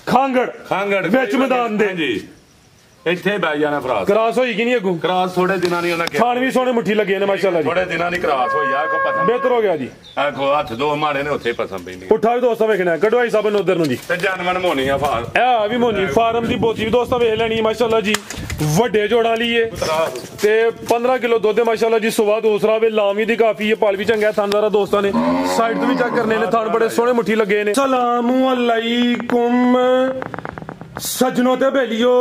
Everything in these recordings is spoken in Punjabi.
ਖਾਂਗੜ ਵਿੱਚ ਮੈਦਾਨ ਦੇ ਜੀ ਇੱਥੇ ਬੈ ਜਾਣਾ ਫਰਾਸ ਕਰਾਸ ਹੋਈ ਕਿ ਨਹੀਂ ਅੱਗੋਂ ਕਰਾਸ ਥੋੜੇ ਦਿਨਾਂ ਨਹੀਂ ਉਹਨਾਂ ਖਾਣ ਵੀ ਸੋਹਣੇ ਮੁੱਠੀ ਲੱਗੇ ਨੇ ਮਾਸ਼ਾਅੱਲਾ ਜੀ ਥੋੜੇ ਦਿਨਾਂ ਦੀ ਕਰਾਸ ਹੋਈ ਆ ਕੋ ਪਸੰਦ ਬਿਹਤਰ ਹੋ ਗਿਆ ਜੀ ਆਖੋ ਹੱਥ ਦੋ ਮਾੜੇ ਨੇ ਉੱਥੇ ਪਸੰਦ ਪੈਂਦੀ ਪੁੱਠਾ ਵੀ ਦੋਸਤਾਂ ਵੇਖਣਾ ਕਢਵਾਈ ਸਾਹਿਬ ਨੂੰ ਉਧਰ ਨੂੰ ਜੀ ਤੇ ਜਾਨਵਰ ਮੋਨੀ ਆ ਫਾਰ ਇਹ ਵੀ ਮੋਨੀ ਫਾਰਮ ਦੀ ਬੋਤੀ ਵੀ ਦੋਸਤਾਂ ਵੇਖ ਲੈਣੀ ਮਾਸ਼ਾਅੱਲਾ ਜੀ ਵੱਡੇ ਜੋੜਾਂ ਲਈ ਤੇ 15 ਕਿਲੋ ਦੁੱਧ ਮਾਸ਼ਾਅੱਲਾ ਜੀ ਸੁਬਾ ਦੂਸਰਾ ਵੇ ਲਾਮੀ ਦੀ ਕਾਫੀ ਹੈ ਪਾਲ ਵੀ ਚੰਗਾ ਥਾਨਦਾਰਾ ਦੋਸਤਾਂ ਨੇ ਸਾਈਡ ਤੋਂ ਵੀ ਚੈੱਕ ਕਰਨੇ ਨੇ ਥਾਨ ਬੜੇ ਸੋਹਣੇ ਮੁੱਠੀ ਲੱਗੇ ਨੇ ਸਲਾਮੁ ਅਲੈਕੁਮ सजनों ते बेलियो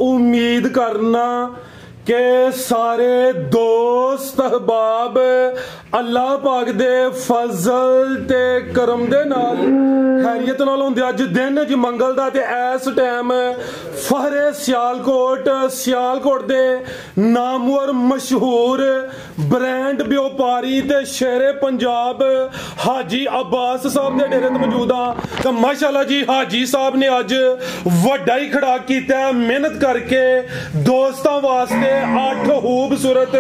उम्मीद करना के सारे दोस्त अहबाब अल्लाह पाक दे फजल ते करम दे नाल खैरियत नाल हुंदे अज दिन ज मंगल दा ते इस टाइम फहरे सियालकोट दे नामवर मशहूर ब्रांड व्यापारी ते शेरे पंजाब हाजी अब्बास साहब दे डेरे ते मौजूद हां ते माशाअल्लाह जी हाजी साहब ने अज वड्डा ही खड़ा कीता मेहनत करके दोस्तां वास्ते 8 खूबसूरत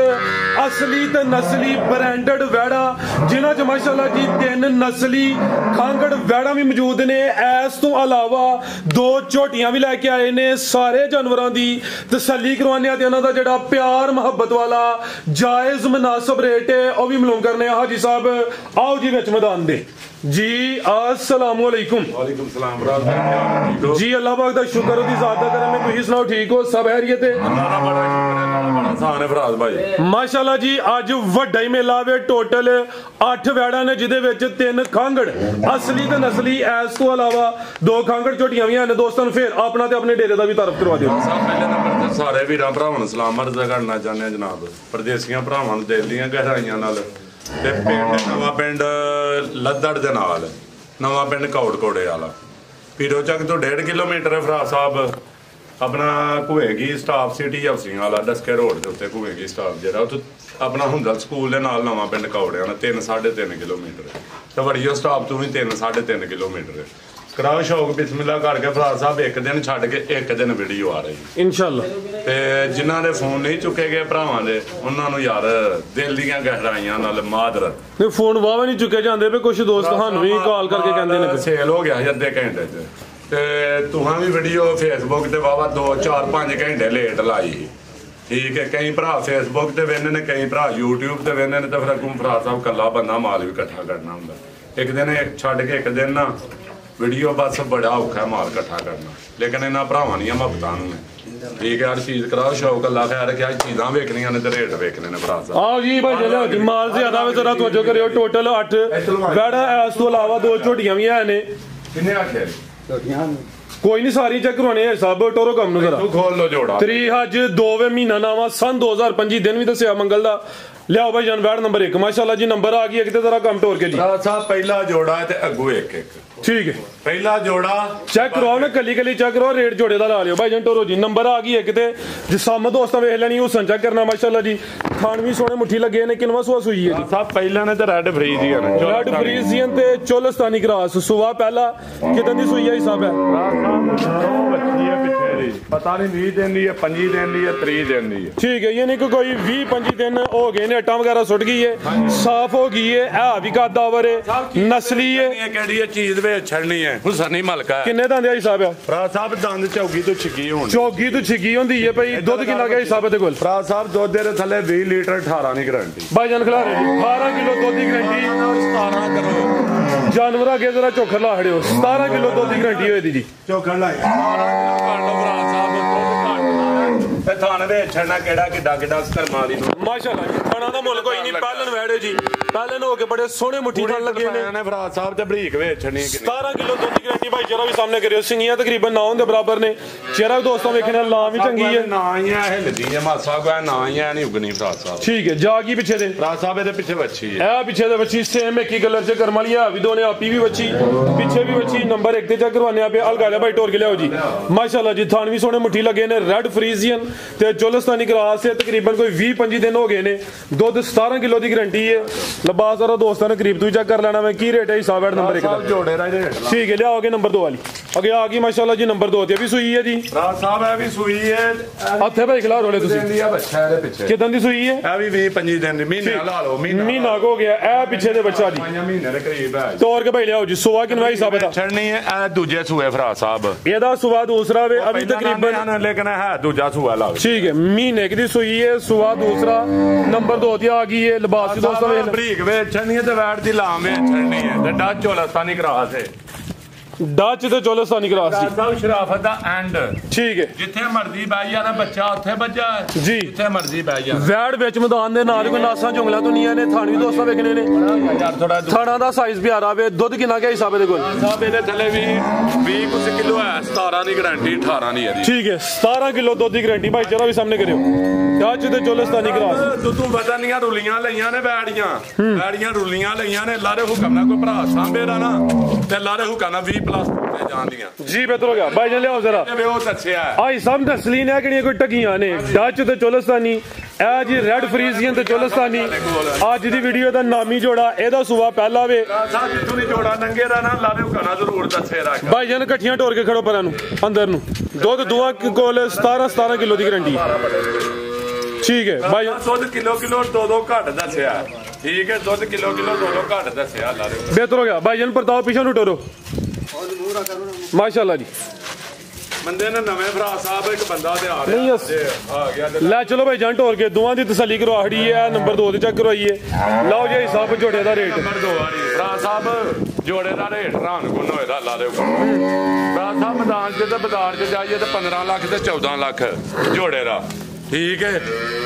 असली ते नस्ली ब्रांडेड वैड़ा जिन्हां च माशाअल्लाह जी 3 नस्ली खांगड़ वैड़ा भी मौजूद ने इस तो अलावा 2 झोटियां भी लैके आए ने सारे जानवरां दी तसल्ली करवाने ते उन्हां दा जेड़ा प्यार मोहब्बत वाला जायज मुनासिब रेट है वो भी मालूम करने हाजी साहब आओ जी विच मैदान दे जी अस्सलामु अलैकुम वालेकुम सलाम जी अल्लाह पाक दा शुक्र दी ज़ात दा करम है तुसीं सुनाओ ठीक हो सब खैरियत है अल्लाह दा बड़ा शुक्र है बड़ा आसान है फराज भाई माशाअल्लाह जी अज वड्डा ही मेला वे टोटल 8 वैड़ा ने जिदे विच 3 खांगड़ असली ते नस्ली इस तो अलावा 2 खांगड़ झोटियां भी हैं दोस्तां नूं फिर अपना ते अपने डेरे दा भी तारफ करवा दिओ साहब पहले नंबर ते सारे वीरां भरावां नूं सलाम अर्ज़ करना चाहते हैं जनाब परदेसियां भरावां नूं दिल दीयां गहराइयां नाल ਤੇ ਪਿੰਡ ਨਵਾਂ ਪਿੰਡ ਲੱਦੜ ਦੇ ਨਾਲ ਨਵਾਂ ਪਿੰਡ ਕੌੜਕੋੜੇ ਵਾਲਾ ਪੀਰੋ ਚੱਕ ਤੋਂ 1.5 ਕਿਲੋਮੀਟਰ ਹੈ ਫਰਾਜ ਸਾਹਿਬ ਆਪਣਾ ਘੁਏਗੀ ਸਟਾਫ ਸਿਟੀ ਹਾਊਸਿੰਗ ਵਾਲਾ ਡਸਕੇ ਰੋਡ ਦੇ ਉੱਤੇ ਘੁਏਗੀ ਸਟਾਫ ਜਿਹੜਾ ਉੱਥੇ ਆਪਣਾ ਹੁੰਦਲ ਸਕੂਲ ਦੇ ਨਾਲ ਨਵਾਂ ਪਿੰਡ ਕੌੜਿਆਂ ਦਾ 3.5 ਕਿਲੋਮੀਟਰ ਤੇ ਵੜੀਓ ਸਟਾਫ ਤੋਂ ਵੀ 3.5 ਕਿਲੋਮੀਟਰ ਕਰਾਓ ਸ਼ੌਕ ਬਿਸਮਿਲ੍ਲਾ ਕਰਕੇ ਫਰਾਜ ਸਾਹਿਬ ਇੱਕ ਦਿਨ ਛੱਡ ਕੇ ਇੱਕ ਦਿਨ ਵੀਡੀਓ ਆ ਰਹੀ ਇਨਸ਼ਾਅੱਲਾ ਤੇ ਜਿਨ੍ਹਾਂ ਦੇ ਫੋਨ ਨਹੀਂ ਚੁੱਕੇ ਗਏ ਭਰਾਵਾਂ ਦੇ ਉਹਨਾਂ ਨੂੰ ਯਾਰ ਦਿਲ ਦੀਆਂ ਗਹਿਰਾਈਆਂ ਨਾਲ ਮਾਦਰਤ ਨੇ ਫੋਨ ਵਾਵਾ ਨਹੀਂ ਚੁੱਕੇ ਜਾਂਦੇ ਵੀ ਕੁਝ ਦੋਸਤ ਸਾਨੂੰ ਵੀ ਕਾਲ ਕਰਕੇ ਕਹਿੰਦੇ ਨੇ ਸੇਲ ਹੋ ਗਿਆ ਅੱਧੇ ਘੰਟੇ ਚ ਤੇ ਤੁਹਾਂ ਵੀ ਵੀਡੀਓ ਫੇਸਬੁੱਕ ਤੇ ਵਾਵਾ 2 4 5 ਘੰਟੇ ਲੇਟ ਲਾਈ ਠੀਕ ਹੈ ਕਈ ਭਰਾ ਫੇਸਬੁੱਕ ਤੇ ਵੇਖਦੇ ਨੇ ਕਈ ਭਰਾ YouTube ਤੇ ਵੇਖਦੇ ਨੇ ਤੇ ਫਿਰ ਅਗੋਂ ਫਰਾਜ ਸਾਹਿਬ ਕੱਲਾ ਬੰਦਾ ਮਾਲ ਵੀ ਇਕੱਠਾ ਕਰਨਾ ਹੁੰਦਾ ਇੱਕ ਦਿਨ ਛੱਡ ਕੇ ਇੱਕ ਦਿਨ ਨਾ ਵੀਡੀਓ ਬਸ ਬੜਾ ਔਖਾ ਮਾਲ ਇਕੱਠਾ ਕਰਨਾ ਲੇਕਿਨ ਇਹਨਾਂ ਭਰਾਵਾਂ ਦੀਆਂ ਮੁਹੱਬਤਾਂ ਨੂੰ ਠੀਕ ਹੈ ਹਰ ਚੀਜ਼ ਕਰਾਓ ਸ਼ੌਕ ਅੱਲਾ ਖੈਰ ਰੱਖਿਆ ਚੀਜ਼ਾਂ ਵੇਖਣੀਆਂ ਨੇ ਤੇ ਰੇਟ ਵੇਖਣੇ ਨੇ ਭਰਾ ਸਾਹਿਬ ਆਓ ਜੀ ਭਾਈ ਲਿਆਓ ਜੀ ਮਾਲ ਜ਼ਿਆਦਾ ਵੇ ਜ਼ਰਾ ਤਵੱਜੋ ਕਰਿਓ ਟੋਟਲ 8 ਵੈੜਾ ਇਸ ਤੋਂ ਇਲਾਵਾ 2 ਝੋਟੀਆਂ ਵੀ ਹੈ ਨੇ ਕਿੰਨੇ ਆਖਿਆ ਝੋਟੀਆਂ ਕੋਈ ਨਹੀਂ ਸਾਰੀ ਚੈੱਕ ਕਰਵਾਉਣੇ ਹੈ ਸਭ ਟੋਰੋ ਕੰਮ ਨੂੰ ਜ਼ਰਾ ਤੂੰ ਖੋਲ ਲੋ ਜੋੜਾ ਤਰੀਕ ਅੱਜ 2ਵੇਂ ਮਹੀਨਾ ਨਾਵਾ ਸਨ 2025 ਦਿਨ ਵੀ ਦੱਸਿਆ ਮੰਗਲ ਦਾ ਲਿਆਓ ਭਾਈ ਜਾਨ ਵੈੜ ਨੰਬਰ 1 ਮਾਸ਼ਾਅੱਲਾ ਜੀ ਨੰਬਰ ਆ ਗਈ ਇੱਕ ਤੇ ਜ਼ਰਾ ਕੰਮ ਟੋਰ ਕੇ ਜੀ ਭਰਾ ਸਾਹਿਬ ਪਹਿਲਾ ਜੋੜਾ ਹੈ ਤੇ ਅੱਗੋਂ ਇੱਕ ਠੀਕ ਹੈ ਪਹਿਲਾ ਜੋੜਾ ਚੈੱਕ ਕਰਵਾਓ ਨਾ ਕੱਲੀ ਚੈੱਕ ਕਰਵਾਓ ਰੇਟ ਜੋੜੇ ਦਾ ਲਾ ਲਿਓ ਭਾਈ ਜਾਨ ਟੋਰੋ ਜੀ ਨੰਬਰ ਆ ਗਈ ਇੱਕ ਤੇ ਜਿਸਮ ਦੋਸਤਾਂ ਵੇਖ ਲੈਣੀ ਹੁਸਨ ਚੈੱਕ ਕਰਨਾ ਮਾਸ਼ਾਅੱਲਾ ਜੀ ਖਾਣ ਵੀ ਸੋਹਣੇ ਮੁੱਠੀ ਲੱਗੇ ਨੇ ਕਿੰਨਵਾ ਸੂਆ ਸੂਈ ਹੈ ਜੀ ਸਾਹਿਬ ਪਹਿਲਾਂ ਨੇ ਤੇ ਰੈੱਡ ਫਰੀਜ਼ੀਅਨ ਰੈੱਡ ਫਰੀਜ਼ੀਅਨ ਤੇ ਚੋਲਸਤਾਨੀ ਕਰਾਸ ਸੁਬਾ ਪਹਿਲਾ ਕਿਦਾਂ ਦੀ ਸੂਈ ਹੈ ਹਿਸਾਬ ਹੈ ਬੱਚੀ ਹੈ ਪਿੱਛੇ ਦੀ ਪਤਾ ਨਹੀਂ 20 ਦਿਨ ਦੀ ਹੈ 25 ਦਿਨ ਦੀ ਹੈ 30 ਦਿਨ ਦੀ ਹੈ ਠੀਕ ਹੈ ਯਾਨੀ ਕਿ ਕੋਈ 20-25 ਦਿਨ ਹੋ ਗਏ ਨੇ ਅੱਟਾਂ ਵਗੈਰਾ ਸੁੱਟ ਗਈ ਹੈ ਸਾਫ਼ ਹੋ ਗਈ ਹੈ ਆ ਵੀ ਕਾਦਾਵਰ ਹੈ ਨਸਲੀ ਹੈ ਕਿਹੜੀ ਹੈ ਚੀਜ਼ ਵਿੱਚ ਛੜਨੀ ਹੈ ਹੁਸਨ ਹੀ ਮਲਕਾ ਹੈ ਕਿੰਨੇ ਦੰਦ ਆ ਹਿਸਾਬ ਹੈ ਭਰਾ ਸਾਹਿਬ ਦੰਦ ਚੌਗੀ ਤੋਂ ਛਿੱਗੀ ਹੋਣ ਚੌਗੀ ਤੋਂ ਛਿੱਗੀ ਹੁੰਦੀ ਹੈ ਭਾਈ ਦੁੱਧ ਕਿੰਨਾ ਗਿਆ ਹਿਸਾਬ ਤੇ ਕੋਲ ਭਰਾ ਸਾਹਿਬ ਦੁੱਧ ਦੇ ਥੱਲੇ 20 ਲੀਟਰ 18 ਦੀ ਗਾਰੰਟੀ ਭਾਈਜਾਨ ਖਿਲਾ ਰਹੇ 18 ਕਿਲੋ ਦੁੱਧ ਦੀ ਗਾਰੰਟੀ 17 ਕਰੋ ਜਾਨਵਰ ਅੱਗੇ ਜਰਾ ਚੋਖਰ ਲਾ ਹੜਿਓ 17 ਕਿਲੋ ਦੁੱਧ ਦੀ ਗਾਰੰਟੀ ਹੋਈ ਦੀ ਜੀ ਚੋਖਰ ਲਾਈ ਭਰਾ ਸਾਹਿਬ ਤੇ ਥਾਣੇ ਦੇ ਛੜਨਾ ਕਿਹੜਾ ਕਿੱਡਾ ਕਰਮਾਂ ਦੀ ਮਾਸ਼ਾਅੱਲਾ ਜੀ ਖਾਣਾ ਦਾ ਮੁੱਲ ਕੋਈ ਨਹੀਂ ਪਹਿਲਨ ਵੈੜੇ ਜੀ ਪਹਿਲਨ ਹੋ ਕੇ ਬੜੇ ਸੋਹਣੇ ਮੁੱਠੀ ਨਾਲ ਲੱਗੇ ਨੇ ਭਰਾ ਸਾਹਿਬ ਤੇ ਬਰੀਕ ਵੇਚਣੀ 17 ਕਿਲੋ ਦੁੱਧ ਦੀ ਗਾਰੰਟੀ ਭਾਈ ਜਰਾ ਵੀ ਸਾਹਮਣੇ ਕਰਿਓ ਸਿੰਗੀਆਂ ਤਕਰੀਬਨ 9 ਦੇ ਬਰਾਬਰ ਨੇ ਚਿਹਰਾ ਵੀ ਦੋਸਤਾਂ ਵੇਖਣਾ ਲਾਂ ਵੀ ਚੰਗੀ ਹੈ ਨਾ ਹੀ ਹੈ ਹਿਲਦੀ ਹੈ ਮਾਸਾ ਕੋ ਨਾ ਹੀ ਹੈ ਨਹੀਂ ਉਗਣੀ ਭਰਾ ਸਾਹਿਬ ਠੀਕ ਹੈ ਜਾ ਕੀ ਪਿੱਛੇ ਦੇ ਭਰਾ ਸਾਹਿਬ ਇਹਦੇ ਪਿੱਛੇ ਵੱਛੀ ਹੈ ਇਹ ਪਿੱਛੇ ਦੇ ਵੱਛੀ ਸੇਮ ਇੱਕ ਹੀ ਕਲਰ ਚ ਕਰਮ ਵਾਲੀ ਆ ਵੀ ਦੋਨੇ ਆਪੀ ਵੀ ਵੱਛੀ ਪਿੱਛੇ ਵੀ ਵੱਛੀ ਨੰਬਰ 1 ਤੇ ਚੈੱਕ ਕਰਵਾਨੇ ਆ ਪੇ ਅਲਗਾਲੇ ਭਾਈ ਟੋਰ ਕੇ ਲਿਆਓ ਜੀ ਮਾਸ਼ਾਅੱਲਾ ਜੀ ਥਾਨ ਵੀ ਸੋਹਣੇ ਮੁੱਠੀ ਲੱਗੇ ਨੇ ਰੈੱਡ ਫਰੀਜ਼ੀਅਨ ਤੇ ਚੋਲਸਤਾਨੀ ਕਰਾਸ ਹੈ ਤਕਰੀਬਨ ਕੋਈ 20-25 ਦਿਨ ਹੋ ਗਏ ਨੇ ਦੁੱਧ 17 ਕਿਲੋ ਦੀ ਗਾਰੰਟੀ ਹੈ ਲਿਬਾਸ ਔਰ ਦੋਸਤਾਂ ਨੇ ਕਰੀਬ ਤੋਂ ਚੈੱਕ ਕਰ ਲੈਣਾ ਮੈਂ ਕੀ ਰੇਟ ਹੈ ਹਿਸਾਬ ਐਡ ਨੰਬਰ 1 ਦਾ ਜੋੜੇ ਦਾ ਰੇਟ ठीक है लियाओगे नंबर 2 वाली अगे आ गई माशाल्लाह जी नंबर 2 ਤੇ ਵੀ ਸੂਈ ਹੈ ਜੀ ਰਾਜ ਸਾਹਿਬ ਇਹ ਵੀ ਸੂਈ ਹੈ ਹੱਥੇ ਭਾਈ ਖਿਲਾ ਰੋਲੇ ਤੁਸੀਂ ਦਿੰਦੀ ਆ ਬੱਚਾ ਇਹਦੇ ਪਿੱਛੇ ਕਿਦਾਂ ਦੀ ਸੂਈ ਹੈ ਇਹ ਵੀ 20-25 ਦਿਨ ਦੀ ਮਹੀਨੇ ਲਾ ਲਓ ਮਹੀਨਾ ਹੋ ਗਿਆ ਇਹ ਪਿੱਛੇ ਦੇ ਬੱਚਾ ਜੀ ਮਹੀਨੇ ਦੇ ਕਰੀਬ ਹੈ ਤੋਰ ਕੇ ਭਾਈ ਲਿਆਓ ਜੀ ਸੁਆ ਕਿੰਨਾ ਹਿਸਾਬ ਹੈ ਛੜਨੀ ਹੈ ਇਹ ਦੂਜੇ ਸੂਏ ਫਰਾ ਸਾਹਿਬ ਇਹਦਾ ਸੁਆ ਦੂਸਰਾ ਵੇ ਅभी तकरीबन ਲੇਕਿਨ ਹੈ ਦੂਜਾ ਸੂਆ ਲਾ ठीक है महीने की ਸੂਈ ਹੈ ਸੁਆ ਦੂਸਰਾ ਨੰਬਰ 2 ਤੇ ਆ ਗਈ ਹੈ ਲਿਬਾਸ ਦੀ ਦੋਸਤਾਂ ਵੇਖ ਬਰੀਕ ਵੇਚ ਛੜਨੀ ਹੈ ਤੇ ਵੈਟ ਦੀ ਲਾਮ ਵੇਚ ਛੜਨੀ ਹੈ ਤੇ ਡੱਚ ਚੋਲਸਤਾਨੀ ਕਰਾਸ ਹੈ ਡੱਚ ਤੇ ਚੋਲਸਤਾਨੀ ਕਰਾਸ ਜੀ ਸਾਹਿਬ ਸ਼ਰਾਫਤ ਦਾ ਐਂਡ ਠੀਕ ਹੈ ਜਿੱਥੇ ਮਰਜ਼ੀ ਬਹਿ ਜਾਣਾ ਬੱਚਾ ਉੱਥੇ ਬੱਜਾ ਜੀ ਜਿੱਥੇ ਮਰਜ਼ੀ ਬਹਿ ਜਾ ਵੈੜ ਵਿੱਚ ਮੈਦਾਨ ਦੇ ਨਾਲ ਕੋਈ ਨਾਸਾਂ ਜੁੰਗਲਾਂ ਦੁਨੀਆ ਨੇ ਥਾਣੀ ਦੋਸਤਾਂ ਵੇਖਣੇ ਨੇ ਯਾਰ ਥੋੜਾ ਥਾਣਾ ਦਾ ਸਾਈਜ਼ ਪਿਆਰਾ ਵੇ ਦੁੱਧ ਕਿੰਨਾ ਕਿਆ ਹਿਸਾਬ ਇਹਦੇ ਕੋਲ ਸਾਹਿਬ ਇਹਦੇ ਥੱਲੇ ਵੀ 20 ਕੁ ਕਿਲੋ ਹੈ 17 ਦੀ ਗਾਰੰਟੀ 18 ਦੀ ਇਹਦੀ ठीक है 17 किलो दुध की गारंटी भाई जरा भी सामने करियो डच ते चोलस्तानी क्रास ਦੁੱਧੂ ਬਦਨੀਆਂ ਰੁਲੀਆਂ ਲਈਆਂ ਨੇ ਬੈੜੀਆਂ ਰੁਲੀਆਂ ਲਈਆਂ ਨੇ ਲਾਰੇ ਹੁਕਮ ਨਾਲ ਕੋਈ ਭਰਾ ਸਾਂਭੇ ਦਾ ਨਾ ਤੇ ਲਾਰੇ ਹੁਕਮ ਨਾਲ 20 ਪਲੱਸ ਤੇ ਜਾਂਦੀਆਂ जी बेहतर हो गया भाई जान लियाओ जरा ਇਹ ਉਹ ਦੱਸਿਆ आई सब नस्ली ने किहड़ियां कोई टगियां ने डच ते चोलस्तानी ਇਹ ਜੀ ਰੈਡ ਫਰੀਜ਼ੀਅਨ ਤੇ ਚੋਲਸਤਾਨੀ ਅੱਜ ਦੀ ਵੀਡੀਓ ਦਾ ਨਾਮੀ ਜੋੜਾ ਇਹਦਾ ਸੂਆ ਪਹਿਲਾ ਵੇ ਸਾਹਿਬ ਜਿੱਥੋਂ ਨਹੀਂ ਜੋੜਾ ਨੰਗੇ ਦਾ ਨਾ ਲਾਰੇ ਹੁਕਮ ਨਾਲ ਜ਼ਰੂਰ ਦੱਸੇ ਰੱਖ ਭਾਈ ਜਾਨ ਇਕੱਠੀਆਂ ਟੋਰ ਕੇ ਖੜੋ ਪਰਾਂ ਨੂੰ ਅੰਦਰ ਨੂੰ ਦੁੱਧ ਦੋਵਾਂ ਕੋਲ 17 ਕਿਲੋ ਦੀ ਗਾਰੰਟੀ ਠੀਕ ਹੈ ਭਾਈ ਦੁੱਧ ਕਿਲੋ 2 ਘੱਟ ਦੱਸਿਆ ਠੀਕ ਹੈ ਦੁੱਧ ਕਿਲੋ 2 ਘੱਟ ਦੱਸਿਆ ਲਾਰੇ ਬਿਹਤਰ ਹੋ ਗਿਆ ਭਾਈ ਜਾਨ ਪ੍ਰਤਾਪ ਪਿੱਛੇ ਨੂੰ ਟੋਰੋ ਮਾਸ਼ਾਅੱਲਾ ਜੀ ਬੰਦੇ ਨੇ ਨਵੇਂ ਭਰਾ ਸਾਹਿਬ ਇੱਕ ਬੰਦਾ ਤੇ ਆ ਨਹੀਂ ਆ ਗਿਆ ਲੈ ਚਲੋ ਭਾਈ ਜਾਨ ਟੋਰ ਕੇ ਦੋਵਾਂ ਦੀ ਤਸੱਲੀ ਕਰਵਾਹੜੀ ਹੈ ਨੰਬਰ 2 ਤੇ ਚੈੱਕ ਕਰਵਾਈਏ ਲਓ ਜੀ ਹਿਸਾਬ ਜੋੜੇ ਦਾ ਰੇਟ ਨੰਬਰ 2 ਵਾਲੀ ਭਰਾ ਸਾਹਿਬ ਜੋੜੇ ਦਾ ਰੇਟ ਰਾਨ ਗੁੰਨ ਹੋਏਦਾ ਲਾ ਦੇ ਭਰਾ ਸਾਹਿਬ ਮੈਦਾਨ 'ਚ ਤੇ ਬਾਜ਼ਾਰ 'ਚ ਜਾਈਏ ਤੇ 15 ਲੱਖ ਤੇ 14 ਲੱਖ ਜੋੜੇ ਦਾ ਠੀਕ ਹੈ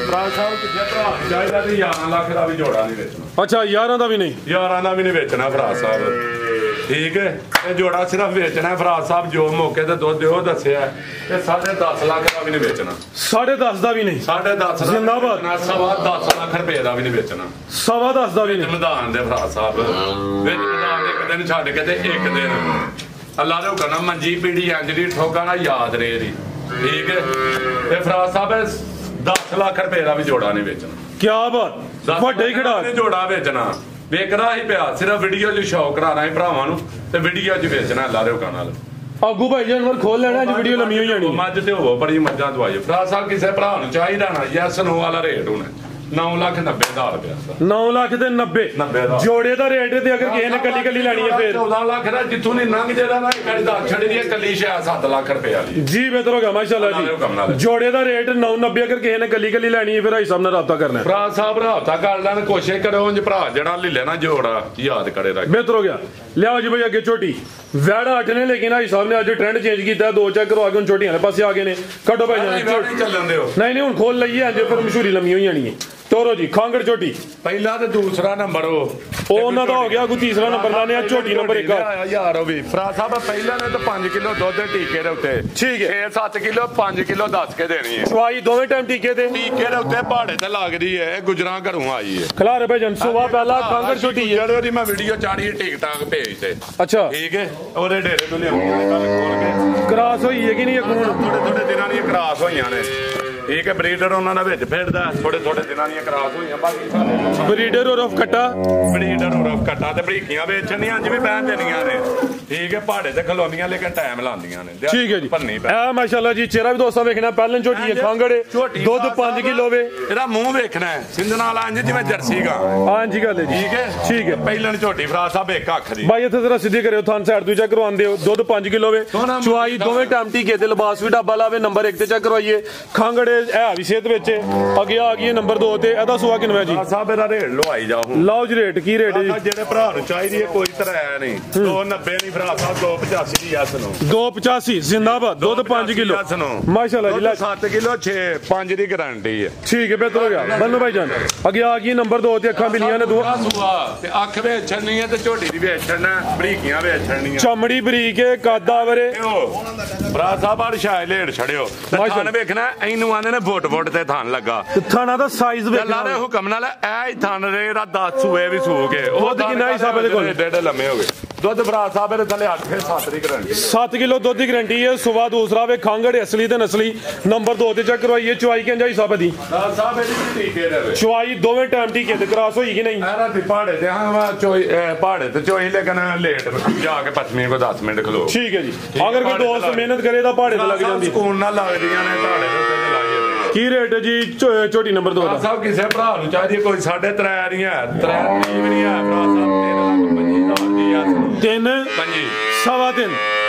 ਭਰਾ ਸਾਹਿਬ ਕਿੱਥੇ ਭਰਾ ਚਾਹੀਦਾ ਤੇ 11 ਲੱਖ ਦਾ ਵੀ ਜੋੜਾ ਨਹੀਂ ਵੇਚਣਾ ਅੱਛਾ 11 ਦਾ ਵੀ ਨਹੀਂ 11 ਦਾ ਵੀ ਨਹੀਂ ਵੇਚਣਾ ਭਰਾ ਸਾਹਿਬ ਠੀਕ ਹੈ ਇਹ ਜੋੜਾ ਸਿਰਫ ਵੇਚਣਾ ਭਰਾ ਸਾਹਿਬ ਜੋ ਮੌਕੇ ਤੇ ਦੁੱਧ ਦਿਓ ਦੱਸਿਆ ਤੇ 10.5 ਲੱਖ ਦਾ ਵੀ ਨਹੀਂ ਵੇਚਣਾ 10.5 ਦਾ ਵੀ ਨਹੀਂ 10.5 ਜ਼ਿੰਦਾਬਾਦ 10 ਲੱਖ ਰੁਪਏ ਦਾ ਵੀ ਨਹੀਂ ਵੇਚਣਾ 10.5 ਦਾ ਵੀ ਨਹੀਂ ਮੈਦਾਨ ਦੇ ਭਰਾ ਸਾਹਿਬ ਵਿੱਚ ਮੈਦਾਨ ਦੇ ਇੱਕ ਦਿਨ ਛੱਡ ਕੇ ਤੇ ਇੱਕ ਦਿਨ ਅੱਲਾ ਦੇ ਹੁਕਮ ਨਾਲ ਮੰਜੀ ਪੀੜੀ ਅੰਜਲੀ ਠੋਕਾ ਨਾ ਯਾਦ ਰਹੇ ਦੀ ਠੀਕ ਹੈ ਤੇ ਭਰਾ ਸਾਹਿਬ 10 ਲੱਖ ਰੁਪਏ ਦਾ ਵੀ ਜੋੜਾ ਨਹੀਂ ਵੇਚਣਾ ਕੀ ਬਾਤ ਵੱਡੇ ਖਿਡਾ ਜੋੜਾ ਵੇਚਣਾ ਵੇਖਣਾ ਹੀ ਪਿਆ ਸਿਰਫ ਵੀਡੀਓ 'ਚ ਸ਼ੌਕ ਕਰਾਣਾ ਹੀ ਭਰਾਵਾਂ ਨੂੰ ਤੇ ਵੀਡੀਓ 'ਚ ਵੇਚਣਾ ਅੱਲਾ ਦੇ ਹੁਕਮ ਨਾਲ ਆਗੂ ਭਾਈ ਜਾਨਵਰ ਖੋਲ ਲੈਣਾ ਅੱਜ ਵੀਡੀਓ ਲੰਮੀ ਹੋ ਜਾਣੀ ਮੱਝ ਤੇ ਹੋਵੋ ਬੜੀ ਮੱਝਾਂ ਦਵਾਈ ਭਰਾ ਸਾਹਿਬ ਕਿਸੇ ਭਰਾ ਨੂੰ ਚਾਹੀਦਾ ਨਾ ਯੈਸ ਨੋ ਵਾਲਾ ਰੇਟ ਹੋਣਾ 9,90,000 ਰੁਪਇਆ 9 ਲੱਖ ਤੇ 90 ਜੋੜੇ ਦਾ ਰੇਟ ਤੇ ਅਗਰ ਕਿਸੇ ਨੇ ਕੱਲੀ ਲੈਣੀ ਹੈ ਫੇਰ 14 ਲੱਖ ਦਾ ਜਿੱਥੋਂ ਨਹੀਂ ਲੰਘ ਜਿਹੜਾ ਨਾ ਕੜੀ ਦਾ ਛੜੀ ਦੀ ਕੱਲੀ ਸ਼ਾਇਦ 7 ਲੱਖ ਰੁਪਏ ਵਾਲੀ ਜੀ ਬਿਹਤਰ ਹੋ ਗਿਆ ਮਾਸ਼ਾਅੱਲਾ ਜੀ ਜੋੜੇ ਦਾ ਰੇਟ 990 ਅਗਰ ਕਿਸੇ ਨੇ ਕੱਲੀ ਲੈਣੀ ਹੈ ਫਿਰ ਭਾਈ ਸਾਹਿਬ ਨਾਲ ਰਾਬਤਾ ਕਰਨਾ ਭਰਾ ਸਾਹਿਬ ਰਾਬਤਾ ਕਰ ਲੈਣ ਕੋਸ਼ਿਸ਼ ਕਰੋ ਉਂਝ ਭਰਾ ਜਿਹੜਾ ਲੈ ਲੈਣਾ ਜੋੜਾ ਯਾਦ ਕਰੇ ਰੱਖ ਬਿਹਤਰ ਹੋ ਗਿਆ ਲਿਆਓ ਜੀ ਭਾਈ ਅੱਗੇ ਛੋਟੀ ਵੈੜਾ 8 ਨੇ ਲੇਕਿਨ ਭਾਈ ਸਾਹਿਬ ਨੇ ਅੱਜ ਟ੍ਰੈਂਡ ਚੇਂਜ ਕੀਤਾ 2 ਚੈੱਕ ਕਰਵਾ ਕੇ ਹੁਣ ਛੋਟੀਆਂ ਦੇ ਪਾਸੇ ਆ ਗਏ ਨੇ ਕੱਢੋ ਭਾਈ ਜਾਨ ਚੱਲਣ ਦਿਓ ਨਹੀਂ ਹੁਣ ਖੋਲ ਲਈਏ ਅੱਜ ਫਿਰ ਮਸ਼ਹੂਰੀ ਲੰਮੀ ਹੋ ਜਾਣੀ ਹੈ ਤੋਰੋ ਜੀ ਖਾਂਗੜ ਝੋਟੀ ਪਹਿਲਾ ਤੇ ਦੂਸਰਾ ਨੰਬਰ ਉਹ ਉਹਨਾਂ ਦਾ ਹੋ ਗਿਆ ਕੋਈ ਤੀਸਰਾ ਨੰਬਰ ਲਾਣੇ ਆ ਝੋਟੀ ਨੰਬਰ 1 ਯਾਰ ਉਹ ਵੀ ਫਰਾ ਸਾਹਿਬ ਪਹਿਲਾਂ ਨੇ ਤਾਂ 5 ਕਿਲੋ ਦੁੱਧ ਟੀਕੇ ਦੇ ਉੱਤੇ ਠੀਕ ਹੈ 6-7 ਕਿਲੋ 5 ਕਿਲੋ ਦੱਸ ਕੇ ਦੇਣੀ ਹੈ ਚਵਾਈ ਦੋਵੇਂ ਟਾਈਮ ਟੀਕੇ ਤੇ ਟੀਕੇ ਦੇ ਉੱਤੇ ਪਹਾੜੇ ਤੇ ਲੱਗਦੀ ਹੈ ਇਹ ਗੁਜਰਾਂ ਘਰੋਂ ਆਈ ਹੈ ਖਲਾਰੇ ਭਾਈ ਸੁਬਾ ਪਹਿਲਾ ਖਾਂਗੜ ਝੋਟੀ ਹੈ ਉਹਦੀ ਮੈਂ ਵੀਡੀਓ ਚਾੜੀ ਟਿਕਟਾਕ ਭੇਜ ਤੇ ਅੱਛਾ ਠੀਕ ਹੈ ਉਹਦੇ ਡੇਰੇ ਤੋਂ ਲਿਆਉਂਦੇ ਕੱਲ ਖੋਲ ਕੇ ਕ੍ਰਾਸ ਹੋਈ ਹੈ ਕਿ ਨਹੀਂ ਥੋੜੇ ਦਿਨਾਂ ਦੀਆਂ ਕ੍ਰਾਸ ਹੋਈਆਂ ਨੇ ਠੀਕ ਹੈ ਬਰੀਡਰ ਉਹਨਾਂ ਦਾ ਵਿੱਚ ਫਿਰਦਾ ਥੋੜੇ ਦਿਨਾਂ ਦੀਆਂ ਕ੍ਰਾਸ ਹੋਈਆਂ ਬਾਕੀ ਸਾਡੇ ਬਰੀਡਰ ਔਰ ਕਟਾ ਬਰੀਡਰ ਔਰ ਕਟਾ ਤੇ ਬਰੀਕੀਆਂ ਵੇਚਣੀਆਂ ਜਿਵੇਂ ਬਹਿਣ ਦੇਣੀਆਂ ਨੇ ਠੀਕ ਹੈ ਪਹਾੜੇ ਤੇ ਖਲੋਂਦੀਆਂ ਲੇਕਿਨ ਟਾਈਮ ਲਾਉਂਦੀਆਂ ਨੇ ਠੀਕ ਹੈ ਜੀ ਇਹ ਮਾਸ਼ਾਅੱਲਾ ਜੀ ਚਿਹਰਾ ਵੀ ਦੋਸਤਾਂ ਵੇਖਣਾ ਪਹਿਲਾਂ ਝੋਟੀ ਹੈ ਖਾਂਗੜੇ ਦੁੱਧ 5 ਕਿਲੋ ਵੇ ਇਹਦਾ ਮੂੰਹ ਵੇਖਣਾ ਹੈ ਸਿੰਧਨ ਵਾਲਾ ਇੰਜ ਜਿਵੇਂ ਜਰਸੀ ਗਾ ਹਾਂਜੀ ਗੱਲ ਹੈ ਜੀ ਠੀਕ ਹੈ ਪਹਿਲਾਂ ਝੋਟੀ ਫਰਾ ਸਾਹਿਬ ਇੱਕ ਅੱਖ ਦੀ ਭਾਈ ਇੱਥੇ ਜ਼ਰਾ ਸਿੱਧੀ ਕਰਿਓ ਥਾਂ ਸਾਈਡ ਤੋਂ ਚੈੱਕ ਕਰਵਾਉਂਦੇ ਹੋ ਦੁੱਧ 5 ਕਿਲੋ ਵੇ ਚੁਆਈ ਦੋਵੇਂ ਟਾਈਮ ਟੀਕੇ ਤੇ ਲਿਬਾਸ ਵੀ ਡੱਬਾ ਲਾਵੇ ਨੰਬਰ 1 ਤੇ ਚੈੱਕ ਕਰਵਾਈਏ ਖਾਂਗੜੇ ਹੈ ਵੀ ਸਿਹਤ ਵਿੱਚ ਅੱਗੇ ਆ ਗਈ ਨੰਬਰ 2 ਤੇ ਇਹਦਾ ਸੁਆ ਕਿੰਨਾ ਜੀ ਸਾਹਿਬ ਇਹਦਾ ਰੇਟ ਲਵਾਈ ਜਾਓ ਲਓ ਜੀ ਰੇਟ ਕੀ ਰੇਟ ਹੈ ਜੀ ਜਿਹੜੇ ਭਰਾ ਨੂੰ ਚਾਹੀਦੀ ਹੈ ਕੋਈ ਤਰ੍ਹਾਂ ਨਹੀਂ 290 ਨਹੀਂ ਭਰਾ ਸਾਹਿਬ 285 ਦੀ ਯਸ ਨੂੰ 285 ਜ਼ਿੰਦਾਬਾਦ ਦੁੱਧ 5 ਕਿਲੋ ਮਾਸ਼ਾਅੱਲਾ ਜੀ 7 ਕਿਲੋ 5 ਦੀ ਗਾਰੰਟੀ ਹੈ ਠੀਕ ਹੈ ਬਿਹਤਰ ਹੋ ਗਿਆ ਬੰਨੋ ਭਾਈ ਜਾਨ ਅੱਗੇ ਆ ਗਈ ਨੰਬਰ 2 ਤੇ ਅੱਖਾਂ ਬਿਲੀਆਂ ਨੇ ਦੋ ਸੁਆ ਤੇ ਅੱਖ ਵੇਚਣੀ ਹੈ ਤੇ ਝੋਟੀ ਦੀ ਵੇਚਣਾ ਬਰੀਕੀਆਂ ਵੇਚਣੀਆਂ ਚਮੜੀ ਬਰੀਕ ਹੈ ਕਾਦਾ ਵਰੇ ਭਰਾ ਸਾਹਿਬ ਆ ਸ਼ਾਇਦ ਲੇੜ ਛੜਿਓ ਥਾਣ ਵੇਖਣਾ ਇਹਨੂੰ ਆਂਦੇ ਨੇ ਫੁੱਟ ਤੇ ਥਾਣ ਲੱਗਾ ਥਾਣਾ ਦਾ ਸਾਈਜ਼ ਵੇਖ ਲਾ ਦੇ ਹੁਕਮ ਨਾਲ ਐ ਥਾਣ ਰੇ ਦਾ 10 ਸੂਏ ਵੀ ਸੂ ਕੇ ਉਹ ਕਿੰਨਾ ਹਿਸਾਬ ਇਹਦੇ ਕੋਲ ਡੇਢ ਲੰਮੇ ਹੋ ਗਏ ਦੁੱਧ ਭਰਾ ਸਾਹਿਬ ਇਹਦੇ ਥੱਲੇ 8 ਫਿਰ 7 ਦੀ ਗਰੰਟੀ 7 ਕਿਲੋ ਦੁੱਧ ਦੀ ਗਰੰਟੀ ਹੈ ਸੁਬਾ ਦੂਸਰਾ ਵੇ ਖਾਂਗੜ ਅਸਲੀ ਤੇ ਨਸਲੀ ਨੰਬਰ 2 ਤੇ ਚੈੱਕ ਕਰਵਾਈਏ ਚੁਆਈ ਕਿੰਜਾਈ ਸਾਹਿਬ ਦੀ ਭਰਾ ਸਾਹਿਬ ਇਹਦੀ ਟੀਕੇ ਦੇ ਵਿੱਚ ਚੁਆਈ ਦੋਵੇਂ ਟਾਈਮ ਟੀਕੇ ਤੇ ਕ੍ਰਾਸ ਹੋਈ ਕਿ ਨਹੀਂ ਇਹਦਾ ਤੇ ਪਹਾੜੇ ਤੇ ਹਾਂ ਚੋਈ ਪਹਾੜੇ ਤੇ ਚੋਈ ਲੇਕਿਨ ਲੇਟ ਜਾ ਕੇ ਪੱਛਮੀ ਕੋ 10 ਮਿੰਟ ਖਲੋ ਠੀਕ ਹੈ ਜੀ ਅਗਰ ਕੋਈ ਦੋਸਤ ਮਿਹਨਤ ਕਰੇ ਤਾਂ ਪਹਾੜੇ ਤੇ ਲੱਗ ਜਾਂਦੀ ਸਕੂਨ ਨਾਲ ਲੱਗਦੀਆਂ ਨੇ ਪਹਾੜੇ ਦੇ ਉੱਤੇ ਲਾਈਏ ਕੀ ਰੇਟ ਹੈ ਜੀ ਝੋਟੀ ਨੰਬਰ 2 ਦਾ ਸਾਹਿਬ ਕਿਸੇ ਭਰਾ ਨੂੰ ਚਾਹੀਦੀ ਕੋਈ 3.5 ਨਹੀਂ ਹੈ 3 ਵੀ ਨਹੀਂ ਹੈ ਭਰਾ ਸਾਹਿਬ 3,25,000 ਦੀ ਆ 3 ਪੰਜੀ ਸਵਾ 3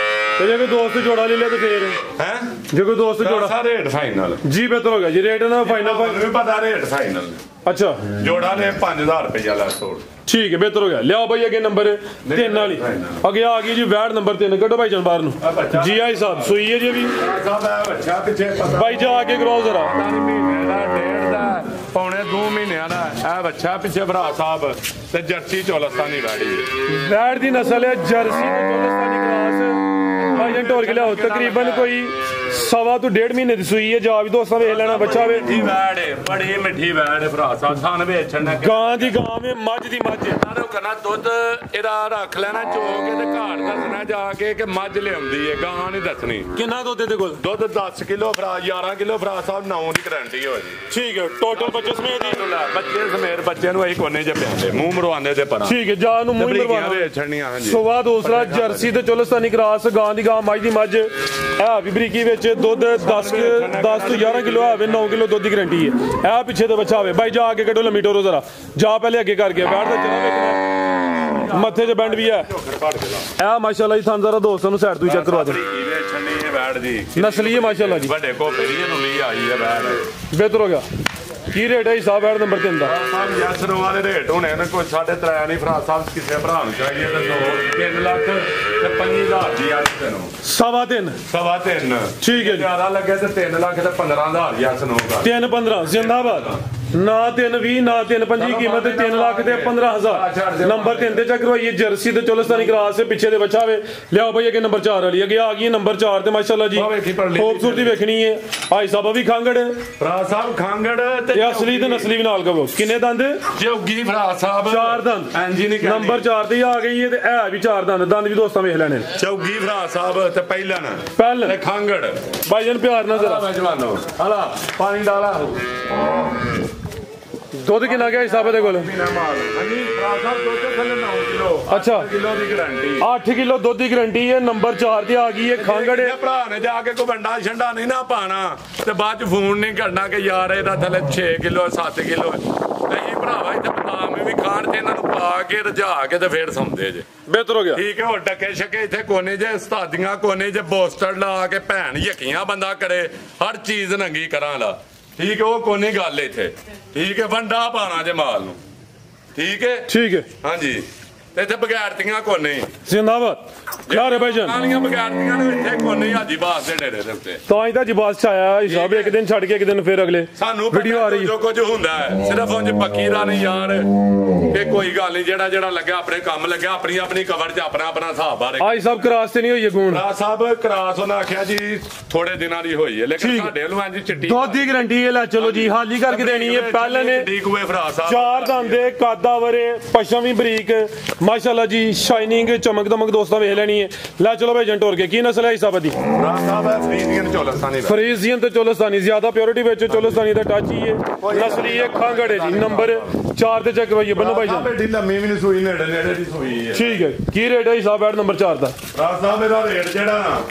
ਤੇ ਜੇ ਕੋਈ ਦੋਸਤ ਜੋੜਾ ਲੈ ਲਿਆ ਤਾਂ ਫੇਰ ਹੈ ਜੇ ਕੋਈ ਦੋਸਤ ਜੋੜਾ ਸਾਰਾ ਰੇਟ ਫਾਈਨਲ ਜੀ ਬਿਹਤਰ ਹੋ ਗਿਆ ਜੀ ਰੇਟ ਨਾ ਫਾਈਨਲ ਮੈਨੂੰ ਪਤਾ ਰੇਟ ਫਾਈਨਲ ਅੱਛਾ ਜੋੜਾ ਨੇ 5000 ਰੁਪਏ ਲਾ ਤੋੜ ਠੀਕ ਹੈ ਬਿਹਤਰ ਹੋ ਗਿਆ ਲਿਆਓ ਬਾਈ ਅੱਗੇ ਨੰਬਰ 3 ਵਾਲੀ ਅੱਗੇ ਆ ਗਈ ਜੀ ਵੈਟ ਨੰਬਰ 3 ਕੱਢੋ ਭਾਈ ਜਾਨ ਬਾਹਰ ਨੂੰ ਜੀ ਆਈ ਸਾਹਿਬ ਸੂਈ ਹੈ ਜੀ ਵੀ ਸਾਹਿਬ ਹੈ ਬੱਚਾ ਪਿੱਛੇ ਪਤਾ ਭਾਈ ਜਾ ਕੇ ਕਰਾਓ ਜ਼ਰਾ ਨਹੀਂ ਮਹੀਨੇ ਦਾ ਡੇਢ ਦਾ ਪੌਣੇ 2 ਮਹੀਨਿਆਂ ਦਾ ਇਹ ਬੱਚਾ ਪਿੱਛੇ ਭਰਾ ਸਾਹਿਬ ਤੇ ਜਰਸੀ ਚੌਲਸਤਾਨੀ ਗਾੜੀ ਵੈਟ ਦੀ ਨਸਲ ਹੈ ਜਰਸੀ ਤੇ ਚੋਲਸਤਾਨੀ ਕ੍ਰਾਸ ਭਾਈ ਜਾਨ ਢੋਲ ਕੇ ਲਿਆਓ ਤਕਰੀਬਨ ਕੋਈ ਸਵਾ ਤੋਂ 1.5 ਮਹੀਨੇ ਦੀ ਸੂਈ ਹੈ ਜਾ ਵੀ ਦੋਸਤਾਂ ਵੇਖ ਲੈਣਾ ਬੱਚਾ ਵੇ ਮਿੱਠੀ ਵੈੜ ਹੈ ਬੜੀ ਮਿੱਠੀ ਵੈੜ ਹੈ ਭਰਾ ਸਾਹਿਬ ਸਾਨ ਵੇਚਣ ਦਾ ਗਾਂ ਦੀ ਗਾਂ ਵੇ ਮੱਝ ਦੀ ਮੱਝ ਨਾਲੇ ਕਰਨਾ ਦੁੱਧ ਇਹਦਾ ਰੱਖ ਲੈਣਾ ਚੋ ਕੇ ਤੇ ਘਾੜ ਦੱਸਣਾ ਜਾ ਕੇ ਕਿ ਮੱਝ ਲਿਆਉਂਦੀ ਹੈ ਗਾਂ ਨਹੀਂ ਦੱਸਣੀ ਕਿੰਨਾ ਦੁੱਧ ਇਹਦੇ ਕੋਲ ਦੁੱਧ 10 ਕਿਲੋ ਭਰਾ 11 ਕਿਲੋ ਭਰਾ ਸਾਹਿਬ 9 ਦੀ ਗਾਰੰਟੀ ਹੋ ਜੀ ਠੀਕ ਹੈ ਟੋਟਲ ਬੱਚੇ ਸਮੇਤ ਦੀ ਬੱਚੇ ਸਮੇਰ ਬੱਚੇ ਨੂੰ ਅਸੀਂ ਕੋਨੇ ਚ ਪਿਆਉਂਦੇ ਮੂੰਹ ਮਰਵਾਉਂਦੇ ਤੇ ਪਰਾਂ ਠੀਕ ਹੈ ਜਾ ਨੂੰ ਮੂੰਹ ਮਰਵਾਣਾ ਵੇਚਣੀਆਂ ਹਾਂਜੀ ਸਵਾ ਦੂਸਰਾ ਜਰਸੀ ਤੇ ਚੋਲਸਤਾਨੀ ਕ੍ਰਾਸ ਗਾਂ ਦੀ ਗਾਂ ਮੱਝ ਦੀ ਮੱਝ ਇਹ ਵੀ ਬਰੀਕੀ ਵਿੱਚ ਦੁੱਧ 10 ਤੋਂ 11 ਕਿਲੋ ਆਵੇ 9 ਕਿਲੋ ਦੁੱਧ ਦੀ ਗਰੰਟੀ ਹੈ ਇਹ ਪਿੱਛੇ ਤੇ ਬੱਚਾ ਹੋਵੇ ਬਾਈ ਜਾ ਕੇ ਕੱਢੋ ਲੰਮੀ ਟੋਰੋ ਜ਼ਰਾ ਜਾ ਪਹਿਲੇ ਅੱਗੇ ਕਰ ਗਿਆ ਬੈਠ ਦਾ ਚਲਾ ਵੇਖਣਾ ਮੱਥੇ 'ਚ ਬੈਂਡ ਵੀ ਹੈ ਇਹ ਮਾਸ਼ਾਅੱਲਾ ਜੀ ਤੁਹਾਨੂੰ ਜ਼ਰਾ ਦੋਸਤਾਂ ਨੂੰ ਸਾਈਡ ਤੋਂ ਚੈੱਕ ਕਰਵਾ ਦੇ ਵੇਚਣੀ ਹੈ ਵੈੜ ਦੀ ਨਸਲੀ ਹੈ ਮਾਸ਼ਾਅੱਲਾ ਜੀ ਵੱਡੇ ਕੋਪੇ ਦੀ ਇਹਨੂੰ ਲਈ ਆਈ ਹੈ ਵੈੜ ਬਿਹਤਰ ਹੋ ਗਿਆ ਕੀ ਰੇਟ ਹੈ ਹਿਸਾਬ ਵੈੜ ਨੰਬਰ 3 ਦਾ ਸਾਹਿਬ ਯਸਰ ਵਾਲੇ ਰੇਟ ਹੋਣੇ ਨੇ ਕੋਈ 3.5 ਨਹੀਂ ਫਰਾ ਸਾਹਿਬ ਕਿਸੇ ਭਰਾ ਨੂੰ ਚਾਹੀਏ ਤੇ 3 ਲੱਖ ਤੇ 5000 ਦੀ ਅੱਜ ਤੈਨੂੰ ਸਵਾ 3 ਸਵਾ 3 ਠੀਕ ਹੈ ਜੀ ਜ਼ਿਆਦਾ ਲੱਗੇ ਤੇ 3 ਲੱਖ ਤੇ 15000 ਯਸਨ ਹੋਗਾ 3-15 ਜ਼ਿੰਦਾਬਾਦ ਨਾ 3-20 ਨਾ 3-25 ਕੀਮਤ 3 ਲੱਖ ਤੇ 15,000 ਨੰਬਰ 3 ਤੇ ਚੈੱਕ ਕਰਵਾਈਏ ਜਰਸੀ ਤੇ ਚੋਲਸਤਾਨੀ ਕ੍ਰਾਸ ਦੇ ਪਿੱਛੇ ਦੇ ਬੱਚਾ ਵੇ ਲਿਆਓ ਭਾਈ ਅੱਗੇ ਨੰਬਰ 4 ਵਾਲੀ ਅੱਗੇ ਆ ਗਈ ਨੰਬਰ 4 ਤੇ ਮਾਸ਼ਾਅੱਲਾ ਜੀ ਖੂਬਸੂਰਤੀ ਵੇਖਣੀ ਹੈ ਭਾਈ ਸਾਹਿਬ ਵੀ ਖਾਂਗੜ ਭਰਾ ਸਾਹਿਬ ਖਾਂਗੜ ਤੇ ਅਸਲੀ ਤੇ ਨਸਲੀ ਵੀ ਨਾਲ ਕਹੋ ਕਿੰਨੇ ਦੰਦ ਜੋਗੀ ਭਰਾ ਸਾਹਿਬ 4 ਦੰਦ ਹਾਂਜੀ ਨਹੀਂ ਨੰਬਰ 4 ਤੇ ਆ ਗਈ ਹੈ ਤੇ ਇਹ ਵੀ 4 ਦੰਦ ਵੀ ਦੋਸਤਾਂ ਵੇਖ ਲੈਣੇ ਚੌਗੀ ਭਰਾ ਸਾਹਿਬ ਤੇ ਪਹਿਲਨ ਪਹਿਲ ਖਾਂਗੜ ਭਾਈ ਜਨ ਪਿਆਰ ਨਾਲ ਜ਼ਰਾ ਮੈਂ ਜਵਾਨੋ ਹਲਾ ਪਾਣੀ ਡਾਲਾ ਦੁੱਧ ਕਿੰਨਾ ਗਿਆ ਹਿਸਾਬ ਦੇ ਕੋਲ ਮਹੀਨਾ ਮਾਲ ਹਾਂਜੀ ਭਰਾ ਸਾਹਿਬ ਦੁੱਧ ਥੱਲੇ 9 ਕਿਲੋ ਅੱਛਾ ਕਿਲੋ ਦੀ ਗਾਰੰਟੀ 8 ਕਿਲੋ ਦੁੱਧ ਦੀ ਗਰੰਟੀ ਹੈ ਨੰਬਰ 4 ਤੇ ਆ ਗਈ ਹੈ ਖਾਂਗੜ ਭਰਾ ਨੇ ਜਾ ਕੇ ਕੋਈ ਵੰਡਾ ਛੰਡਾ ਨਹੀਂ ਨਾ ਪਾਣਾ ਤੇ ਬਾਅਦ ਚ ਫੋਨ ਨਹੀਂ ਕਰਨਾ ਕਿ ਯਾਰ ਇਹਦਾ ਥੱਲੇ 6 ਕਿਲੋ 7 ਕਿਲੋ ਨਹੀਂ ਭਰਾਵਾ ਇੱਥੇ ਬਦਾਮ ਵੀ ਖਾਣ ਤੇ ਇਹਨਾਂ ਨੂੰ ਪਾ ਕੇ ਰਜਾ ਕੇ ਤੇ ਫੇਰ ਸੌਂਦੇ ਜੇ ਬਿਹਤਰ ਹੋ ਗਿਆ ਠੀਕ ਹੈ ਹੋਰ ਟੱਕੇ ਛੱਕੇ ਇੱਥੇ ਕੋਨੇ ਜੇ ਉਸਤਾਦੀਆਂ ਕੋਨੇ ਜੇ ਬੋਸਟਰ ਲਾ ਕੇ ਭੈਣ ਯਕੀਆਂ ਬੰਦਾ ਕਰੇ ਹਰ ਚੀਜ਼ ਨੰਗੀ ਕਰਾਂ ਲਾ ਠੀਕ ਹੈ ਉਹ ਕੋਨੀ ਗੱਲ ਇੱਥੇ ਠੀਕ ਹੈ ਵੰਡਾ ਪਾਣਾ ਜੇ ਮਾਲ ਨੂੰ ਠੀਕ ਹੈ ਹਾਂਜੀ ਤੇ ਇੱਥੇ ਬਗੈਰਤੀਆਂ ਕੋਨੇ ਜ਼ਿੰਦਾਬਾਦ ਯਾਰ ਭਾਈ ਜਾਨ ਕਾਲੀਆਂ ਬਗੈਰਤੀਆਂ ਨੇ ਇੱਥੇ ਕੋਨੇ ਹਾਜੀ ਬਾਸ ਦੇ ਡੇਰੇ ਦੇ ਉੱਤੇ ਤਾਂ ਹੀ ਤਾਂ ਜਿਬਾਸ ਚ ਆਇਆ ਹਿਸਾਬ ਇੱਕ ਦਿਨ ਛੱਡ ਕੇ ਇੱਕ ਦਿਨ ਫਿਰ ਅਗਲੇ ਸਾਨੂੰ ਵੀਡੀਓ ਆ ਰਹੀ ਜੋ ਕੁਝ ਹੁੰਦਾ ਹੈ ਸਿਰਫ ਉਂਝ ਪੱਕੀ ਦਾ ਨਹੀਂ ਯਾਰ ਕਿ ਕੋਈ ਗੱਲ ਨਹੀਂ ਜਿਹੜਾ ਲੱਗਾ ਆਪਣੇ ਕੰਮ ਲੱਗਾ ਆਪਣੀ ਕਵਰ 'ਚ ਆਪਣਾ ਹਿਸਾਬ ਆ ਰਿਹਾ ਆਈ ਸਭ ਕਰਾਸ ਤੇ ਨਹੀਂ ਹੋਈ ਗੂਣ ਰਾਜ ਸਾਹਿਬ ਕਰਾਸ ਉਹਨਾਂ ਆਖਿਆ ਜੀ ਥੋੜੇ ਦਿਨਾਂ ਦੀ ਹੋਈ ਹੈ ਲੇਕਿਨ ਸਾਡੇ ਵੱਲੋਂ ਇੰਜ ਚਿੱਟੀ ਦੁੱਧ ਦੀ ਗਰੰਟੀ ਹੈ ਲੈ ਚਲੋ ਜੀ ਹਾਲੀ ਕਰਕੇ ਦੇਣੀ ਹੈ ਪਹਿਲਾਂ ਨੇ ਠੀਕ ਹੋਏ ਭਰਾ ਸਾਹਿਬ 4 ਦੰਦੇ ਕਾਦਾਵਰੇ ਪਸ਼ਮ ਵੀ ਬਰੀਕ ਮਾਸ਼ਾਅੱਲਾ ਜੀ ਸ਼ਾਈਨਿੰਗ ਚਮਕ ਦਮਕ ਦੋਸਤਾਂ ਵੇਖ ਲੈਣੀ ਹੈ ਲੈ ਚਲੋ ਭਾਈ ਏਜੰਟ ਹੋਰ ਕੇ ਕੀ ਨਸਲ ਹੈ ਹਿਸਾਬ ਦੀ ਰਾਜ ਸਾਹਿਬ ਹੈ ਫਰੀਜ਼ੀਅਨ ਚੋਲਸਤਾਨੀ ਫਰੀਜ਼ੀਅਨ ਤੇ ਚੋਲਸਤਾਨੀ ਜ਼ਿਆਦਾ ਪਿਓਰਿਟੀ ਵਿੱਚ ਚੋਲਸਤਾਨੀ ਦਾ ਟੱਚ ਹੀ ਹੈ ਨਸਲੀ ਹੈ ਖਾਂਗੜ ਹੈ ਜੀ ਨੰਬਰ 4 ਤੇ ਚੈੱਕ ਕਰਵਾਈਏ ਬੰਨੋ ਭਾਈ ਜਾਨ ਬੇਟੀ ਲੰਮੀ ਵੀ ਨਹੀਂ ਸੂਈ ਨੇੜੇ ਦੀ ਸੂਈ ਹੈ ਠੀਕ ਹੈ ਕੀ ਰੇਟ ਹੈ ਹਿਸਾਬ ਐਡ ਨੰਬਰ 4 ਦਾ ਰਾਜ ਸਾਹਿਬ ਇਹਦਾ ਰੇਟ ਜਿਹੜਾ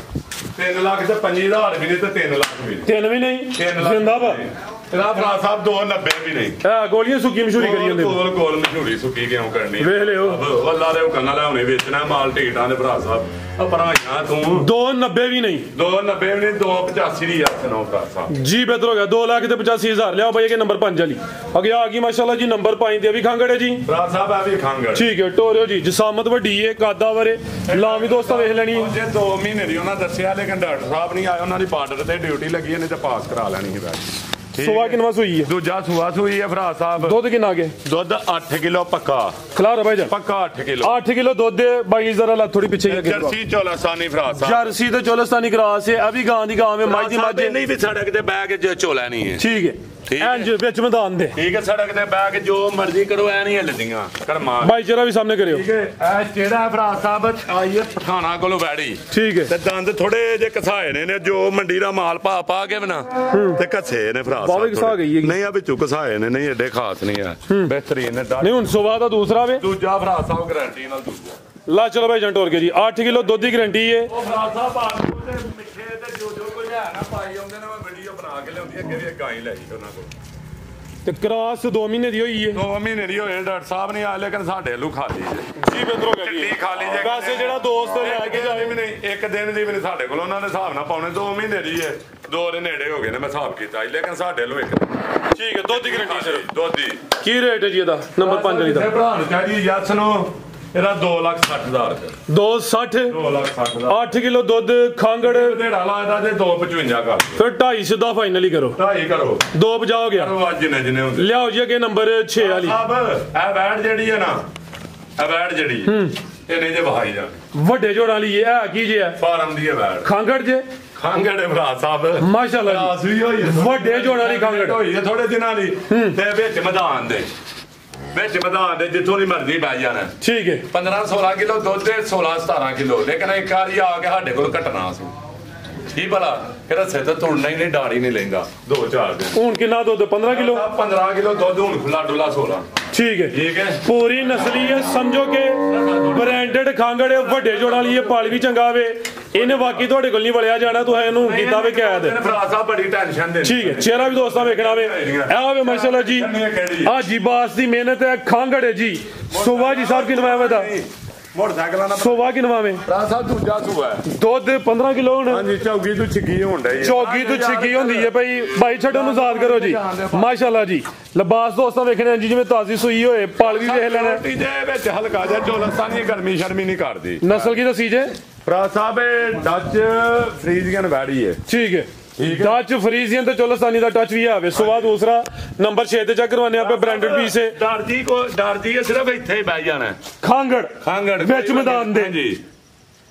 3 ਲੱਖ ਤੇ 5000 ਵੀ ਨਹੀਂ ਤੇ 3 ਲੱਖ ਵੀ ਨਹੀਂ 3 ਵੀ ਨਹੀਂ ਜ਼ਿੰਦਾਬਾਦ ਇਹਦਾ ਭਰਾ ਸਾਹਿਬ 290 ਵੀ ਨਹੀਂ ਆ ਗੋਲੀਆਂ ਸੁੱਕੀ ਮਸ਼ਹੂਰੀ ਕਰੀ ਜਾਂਦੇ ਕੋਲ ਮਸ਼ਹੂਰੀ ਸੁੱਕੀ ਕਿਉਂ ਕਰਨੀ ਵੇਖ ਲਿਓ ਵੱਲਾ ਦੇ ਕੰਨਾਂ ਲੈ ਹੁਣੇ ਵੇਚਣਾ ਮਾਲ ਢੀਟਾਂ ਦੇ ਭਰਾ ਸਾਹਿਬ ਆ ਭਰਾਈਆਂ ਤੂੰ 290 ਵੀ ਨਹੀਂ 290 ਵੀ ਨਹੀਂ 285 ਦੀ ਹੱਥ ਨੋ ਭਰਾ ਸਾਹਿਬ ਜੀ ਬਿਹਤਰ ਹੋ ਗਿਆ 2 ਲੱਖ ਤੇ 85,000 ਲਿਆਓ ਭਾਈ ਇਹ ਨੰਬਰ 5 ਵਾਲੀ ਅੱਗੇ ਆ ਗਈ ਮਾਸ਼ਾਅੱਲਾ ਜੀ ਨੰਬਰ 5 ਤੇ ਵੀ ਖਾਂਗੜ ਹੈ ਜੀ ਭਰਾ ਸਾਹਿਬ ਆ ਵੀ ਖਾਂਗੜ ਠੀਕ ਹੈ ਟੋਰਿਓ ਜੀ ਜਸਾਮਤ ਵੱਡੀ ਹੈ ਕਾਦਾ ਵਰੇ ਲਾਂ ਵੀ ਦੋਸਤਾਂ ਵੇਖ ਲੈਣੀ ਜੇ 2 ਮਹੀਨੇ ਦੀ ਉਹਨਾਂ ਦੱਸਿਆ ਲੇਕਿਨ ਡਾਕਟਰ ਸਾਹਿਬ ਨਹੀਂ ਆਏ ਉਹਨਾਂ ਦੀ ਬਾਰਡਰ ਤੇ ਡਿਊਟੀ ਲੱਗੀ ਇਹਨੇ ਤੇ ਪਾਸ ਕਰਾ ਲੈਣੀ ਸੀ ਵੈਸੇ ਸੁਆ ਕਿੰਨਾ ਸੂਈ ਹੈ ਦੂਜਾ ਸੁਆ ਸੂਈ ਹੈ ਭਰਾ ਸਾਹਿਬ ਦੁੱਧ ਕਿੰਨਾ ਕੇ ਦੁੱਧ 8 ਕਿਲੋ ਪੱਕਾ ਖਲਾਰਾ ਭਾਈ ਜਾਨ ਪੱਕਾ 8 ਕਿਲੋ 8 ਕਿਲੋ ਦੁੱਧ ਹੈ ਬਾਈ ਜ਼ਰਾ ਲਾ ਥੋੜੀ ਪਿੱਛੇ ਜਾ ਕੇ ਜਰਸੀ ਚੋਲਸਤਾਨੀ ਭਰਾ ਸਾਹਿਬ ਜਰਸੀ ਤੇ ਚੋਲਸਤਾਨੀ ਕਰਾਸ ਹੈ ਅਭੀ ਗਾਂ ਦੀ ਗਾਂ ਹੈ ਮਾਈ ਦੀ ਮੱਝ ਨਹੀਂ ਵੀ ਸੜਕ ਤੇ ਬਹਿ ਕੇ ਝੋਲਾ ਨਹੀਂ ਹੈ ਠੀਕ ਹੈ ਇੰਜ ਵਿੱਚ ਮੈਦਾਨ ਦੇ ਠੀਕ ਹੈ ਸੜਕ ਤੇ ਬੈ ਕੇ ਜੋ ਮਰਜ਼ੀ ਕਰੋ ਐ ਨਹੀਂ ਹਿੱਲਦੀਆਂ ਕਰਮਾ ਬਾਈ ਜਰਾ ਵੀ ਸਾਹਮਣੇ ਕਰਿਓ ਠੀਕ ਹੈ ਇਹ ਜਿਹੜਾ ਭਰਾ ਸਾਹਿਬ ਆਈ ਹੈ ਪਠਾਣਾ ਕੋਲੋਂ ਵੈੜੀ ਠੀਕ ਹੈ ਤੇ ਦੰਦ ਥੋੜੇ ਜੇ ਕਸਾਏ ਨੇ ਜੋ ਮੰਡੀ ਦਾ ਮਾਲ ਪਾ ਕੇ ਬਣਾ ਤੇ ਕੱਸੇ ਨੇ ਭਰਾ ਬਾਵੇ ਕਸਾ ਗਈ ਹੈ ਨਹੀਂ ਆ ਵਿੱਚੋਂ ਕਸਾਏ ਨੇ ਨਹੀਂ ਏਡੇ ਖਾਸ ਨਹੀਂ ਆ ਬਿਹਤਰੀਨ ਨੇ ਨਹੀਂ ਹੁਣ ਸਵਾ ਦਾ ਦੂਸਰਾ ਵੇ ਦੂਜਾ ਭਰਾ ਸਾਹਿਬ ਗਾਰੰਟੀ ਨਾਲ ਦੂਜਾ ਲਾ ਚਲੋ ਭਾਈ ਜੰਟ ਹੋਰ ਕੇ ਜੀ 8 ਕਿਲੋ ਦੁੱਧ ਦੀ ਗਾਰੰਟੀ ਹੈ ਉਹ ਭਰਾ ਸਾਹਿਬ ਆਲੂ ਤੇ ਮਿੱਠੇ ਤੇ ਜੋ ਕੋਈ ਹੈ ਨਾ ਪਾਈ ਆਉਂਦੇ ਨੇ ਮੈਂ ਵੀਡੀਓ ਬਣਾ ਕੇ ਲਿਆਉਂਦੀ ਅੱਗੇ ਵੀ ਗਾਂ ਹੀ ਲੈ ਜੀ ਉਹਨਾਂ ਕੋਲ ਤੇ ਕ੍ਰਾਸ 2 ਮਹੀਨੇ ਦੀ ਹੋਈ ਹੈ 2 ਮਹੀਨੇ ਦੀ ਹੋਏ ਡਾਕਟਰ ਸਾਹਿਬ ਨੇ ਆ ਲੇਕਿਨ ਸਾਡੇ ਵੱਲੋਂ ਖਾਲੀ ਜੀ ਬਿੰਦਰੋ ਗਿਆ ਜੀ ਖਾਲੀ ਜੇ ਵੈਸੇ ਜਿਹੜਾ ਦੋਸਤ ਲੈ ਕੇ ਜਾਏ ਵੀ ਨਹੀਂ ਇੱਕ ਦਿਨ ਦੀ ਵੀ ਨਹੀਂ ਸਾਡੇ ਕੋਲ ਉਹਨਾਂ ਨੇ ਹਿਸਾਬ ਨਾਲ ਪਾਉਣੇ 2 ਮਹੀਨੇ ਦੀ ਹੈ 2 ਦੇ ਨੇੜੇ ਹੋ ਗਏ ਨੇ ਮੈਂ ਹਿਸਾਬ ਕੀਤਾ ਲੇਕਿਨ ਸਾਡੇ ਵੱਲੋਂ ਇੱਕ ਠੀਕ ਹੈ ਦੁੱਧ ਦੀ ਗਾਰੰਟੀ ਸਿਰਫ ਦੁੱਧ ਦੀ ਕੀ ਰੇਟ ਹੈ ਜੀ ਇਹਦਾ ਨੰਬਰ 5 ਵਾਲੀ ਦਾ ਭਰਾ ਨੂੰ ਚਾਹੀਦੀ ਯਸ ਨੂੰ ਇਹਦਾ 2,60,000 260 2,60,000 8 ਕਿਲੋ ਦੁੱਧ ਖਾਂਗੜ ਢੇੜਾ ਲਾਦਾ ਤੇ 2,55 ਕਰ ਫਿਰ 2.5 ਸਿੱਧਾ ਫਾਈਨਲ ਹੀ ਕਰੋ 2.5 ਕਰੋ 2.50 ਹੋ ਗਿਆ ਕਰੋ ਅੱਜ ਜਿੰਨੇ ਹੁੰਦੇ ਲਿਆਓ ਜੀ ਅੱਗੇ ਨੰਬਰ 6 ਵਾਲੀ ਸਾਹਿਬ ਇਹ ਵੈਟ ਜਿਹੜੀ ਹੈ ਨਾ ਇਹ ਵੈਟ ਜਿਹੜੀ ਇਹ ਨਹੀਂ ਜੇ ਵਹਾਈ ਜਾਣੀ ਵੱਡੇ ਜੋੜਾਂ ਵਾਲੀ ਇਹ ਹੈ ਕੀ ਜੇ ਹੈ ਫਾਰਮ ਦੀ ਹੈ ਵੈਟ ਖਾਂਗੜ ਜੇ ਖਾਂਗੜ ਭਰਾ ਸਾਹਿਬ ਮਾਸ਼ਾਅੱਲਾ ਰਾਸ ਵੀ ਹੋਈ ਹੈ ਵੱਡੇ ਜੋੜਾਂ ਵਾਲੀ ਖਾਂਗੜ ਹੋਈ ਹੈ ਥੋੜੇ ਦਿਨਾਂ ਦੀ ਤੇ ਵਿੱਚ ਮੈਦਾਨ ਦੇ ਜਿੱਥੋਂ ਦੀ ਮਰਜ਼ੀ ਬੈ ਜਾਣਾ ਠੀਕ ਹੈ 15-16 ਕਿਲੋ ਦੁੱਧ ਦੇ 16-17 ਕਿਲੋ ਲੇਕਿਨ ਇੱਕ ਵਾਰੀ ਆ ਕੇ ਸਾਡੇ ਕੋਲ ਘਟਣਾ ਸੀ ਕੀ ਭਲਾ ਫਿਰ ਸੇ ਤਾਂ ਤੁੜਨਾ ਹੀ ਨਹੀਂ ਡਾੜੀ ਨਹੀਂ ਲੈਂਦਾ 2-4 ਦਿਨ ਹੁਣ ਕਿੰਨਾ ਦੁੱਧ 15 ਕਿਲੋ 15 ਕਿਲੋ ਦੁੱਧ ਹੁਣ ਖੁੱਲਾ ਡੁੱਲਾ 16 ਠੀਕ ਹੈ ਠੀਕ ਹੈ ਪੂਰੀ ਨਸਲੀ ਹੈ ਸਮਝੋ ਕਿ ਬ੍ਰਾਂਡਡ ਖਾਂਗੜ ਵੱਡੇ ਜੋੜਾਂ ਵਾਲੀ ਇਹ ਪਾਲ ਵੀ ਚੰਗਾ ਵੇ ਇਹਨੇ ਬਾਕੀ ਤੁਹਾਡੇ ਕੋਲ ਨਹੀਂ ਵਲਿਆ ਜਾਣਾ ਤੁਸੀਂ ਇਹਨੂੰ ਕੀਤਾ ਵੇ ਕੈਦ ਭਰਾ ਸਾਹਿਬ ਬੜੀ ਟੈਨਸ਼ਨ ਦੇ ਠੀਕ ਹੈ ਚਿਹਰਾ ਵੀ ਦੋਸਤਾਂ ਵੇਖਣਾ ਵੇ ਇਹ ਵੇ ਮਾਸ਼ਾਅੱਲਾ ਜੀ ਆ ਜੀ ਬਾਸ ਦੀ ਮਿਹਨਤ ਹੈ ਖਾਂਗੜ ਹੈ ਜੀ ਸੋਵਾ ਜੀ ਸਾਹਿਬ ਕੀ ਨਵਾਂ ਦਾ ਮੋਟਰਸਾਈਕਲਾਂ ਦਾ ਸੋਵਾ ਕੀ ਨਵਾਂ ਵੇ ਭਰਾ ਸਾਹਿਬ ਦੂਜਾ ਸੂਆ ਦੁੱਧ 15 ਕਿਲੋ ਹੁਣ ਹਾਂਜੀ ਚੌਗੀ ਤੋਂ ਛਿੱਗੀ ਹੁੰਦਾ ਜੀ ਚੌਗੀ ਤੋਂ ਛਿੱਗੀ ਹੁੰਦੀ ਹੈ ਭਾਈ ਛੱਡੋ ਨੂੰ ਆਜ਼ਾਦ ਕਰੋ ਜੀ ਮਾਸ਼ਾਅੱਲਾ ਜੀ ਲਿਬਾਸ ਦੋਸਤਾਂ ਵੇਖਣੇ ਜੀ ਜਿਵੇਂ ਤਾਜ਼ੀ ਸੂਈ ਹੋਏ ਪਾਲ ਵੀ ਵੇਖ ਲੈਣਾ ਰੋਟੀ ਦੇ ਵਿੱਚ ਹਲਕਾ ਜਿਹਾ ਚੋਲਸਤਾਨੀ ਗਰਮੀ ਸ਼ਰਮੀ ਨਹੀਂ ਕਰਦੀ ਨਸਲ ਕੀ ਦੱਸੀ ਜੇ ਭਰਾ ਸਾਹਿਬ ਇਹ ਡੱਚ ਫਰੀਜ਼ੀਅਨ ਵੈੜੀ ਹੈ ਠੀਕ ਹੈ ਡੱਚ ਫਰੀਜ਼ੀਅਨ ਤੇ ਚੋਲਸਤਾਨੀ ਦਾ ਟੱਚ ਵੀ ਆਵੇ ਸਵਾ ਦੂਸਰਾ ਨੰਬਰ 6 ਤੇ ਚੈੱਕ ਕਰਵਾਨੇ ਆਪੇ ਬ੍ਰਾਂਡਡ ਪੀਸ ਹੈ ਡਰਦੀ ਹੈ ਸਿਰਫ ਇੱਥੇ ਹੀ ਬਹਿ ਜਾਣਾ ਖਾਂਗੜ ਵਿੱਚ ਮੈਦਾਨ ਦੇ ਜੀ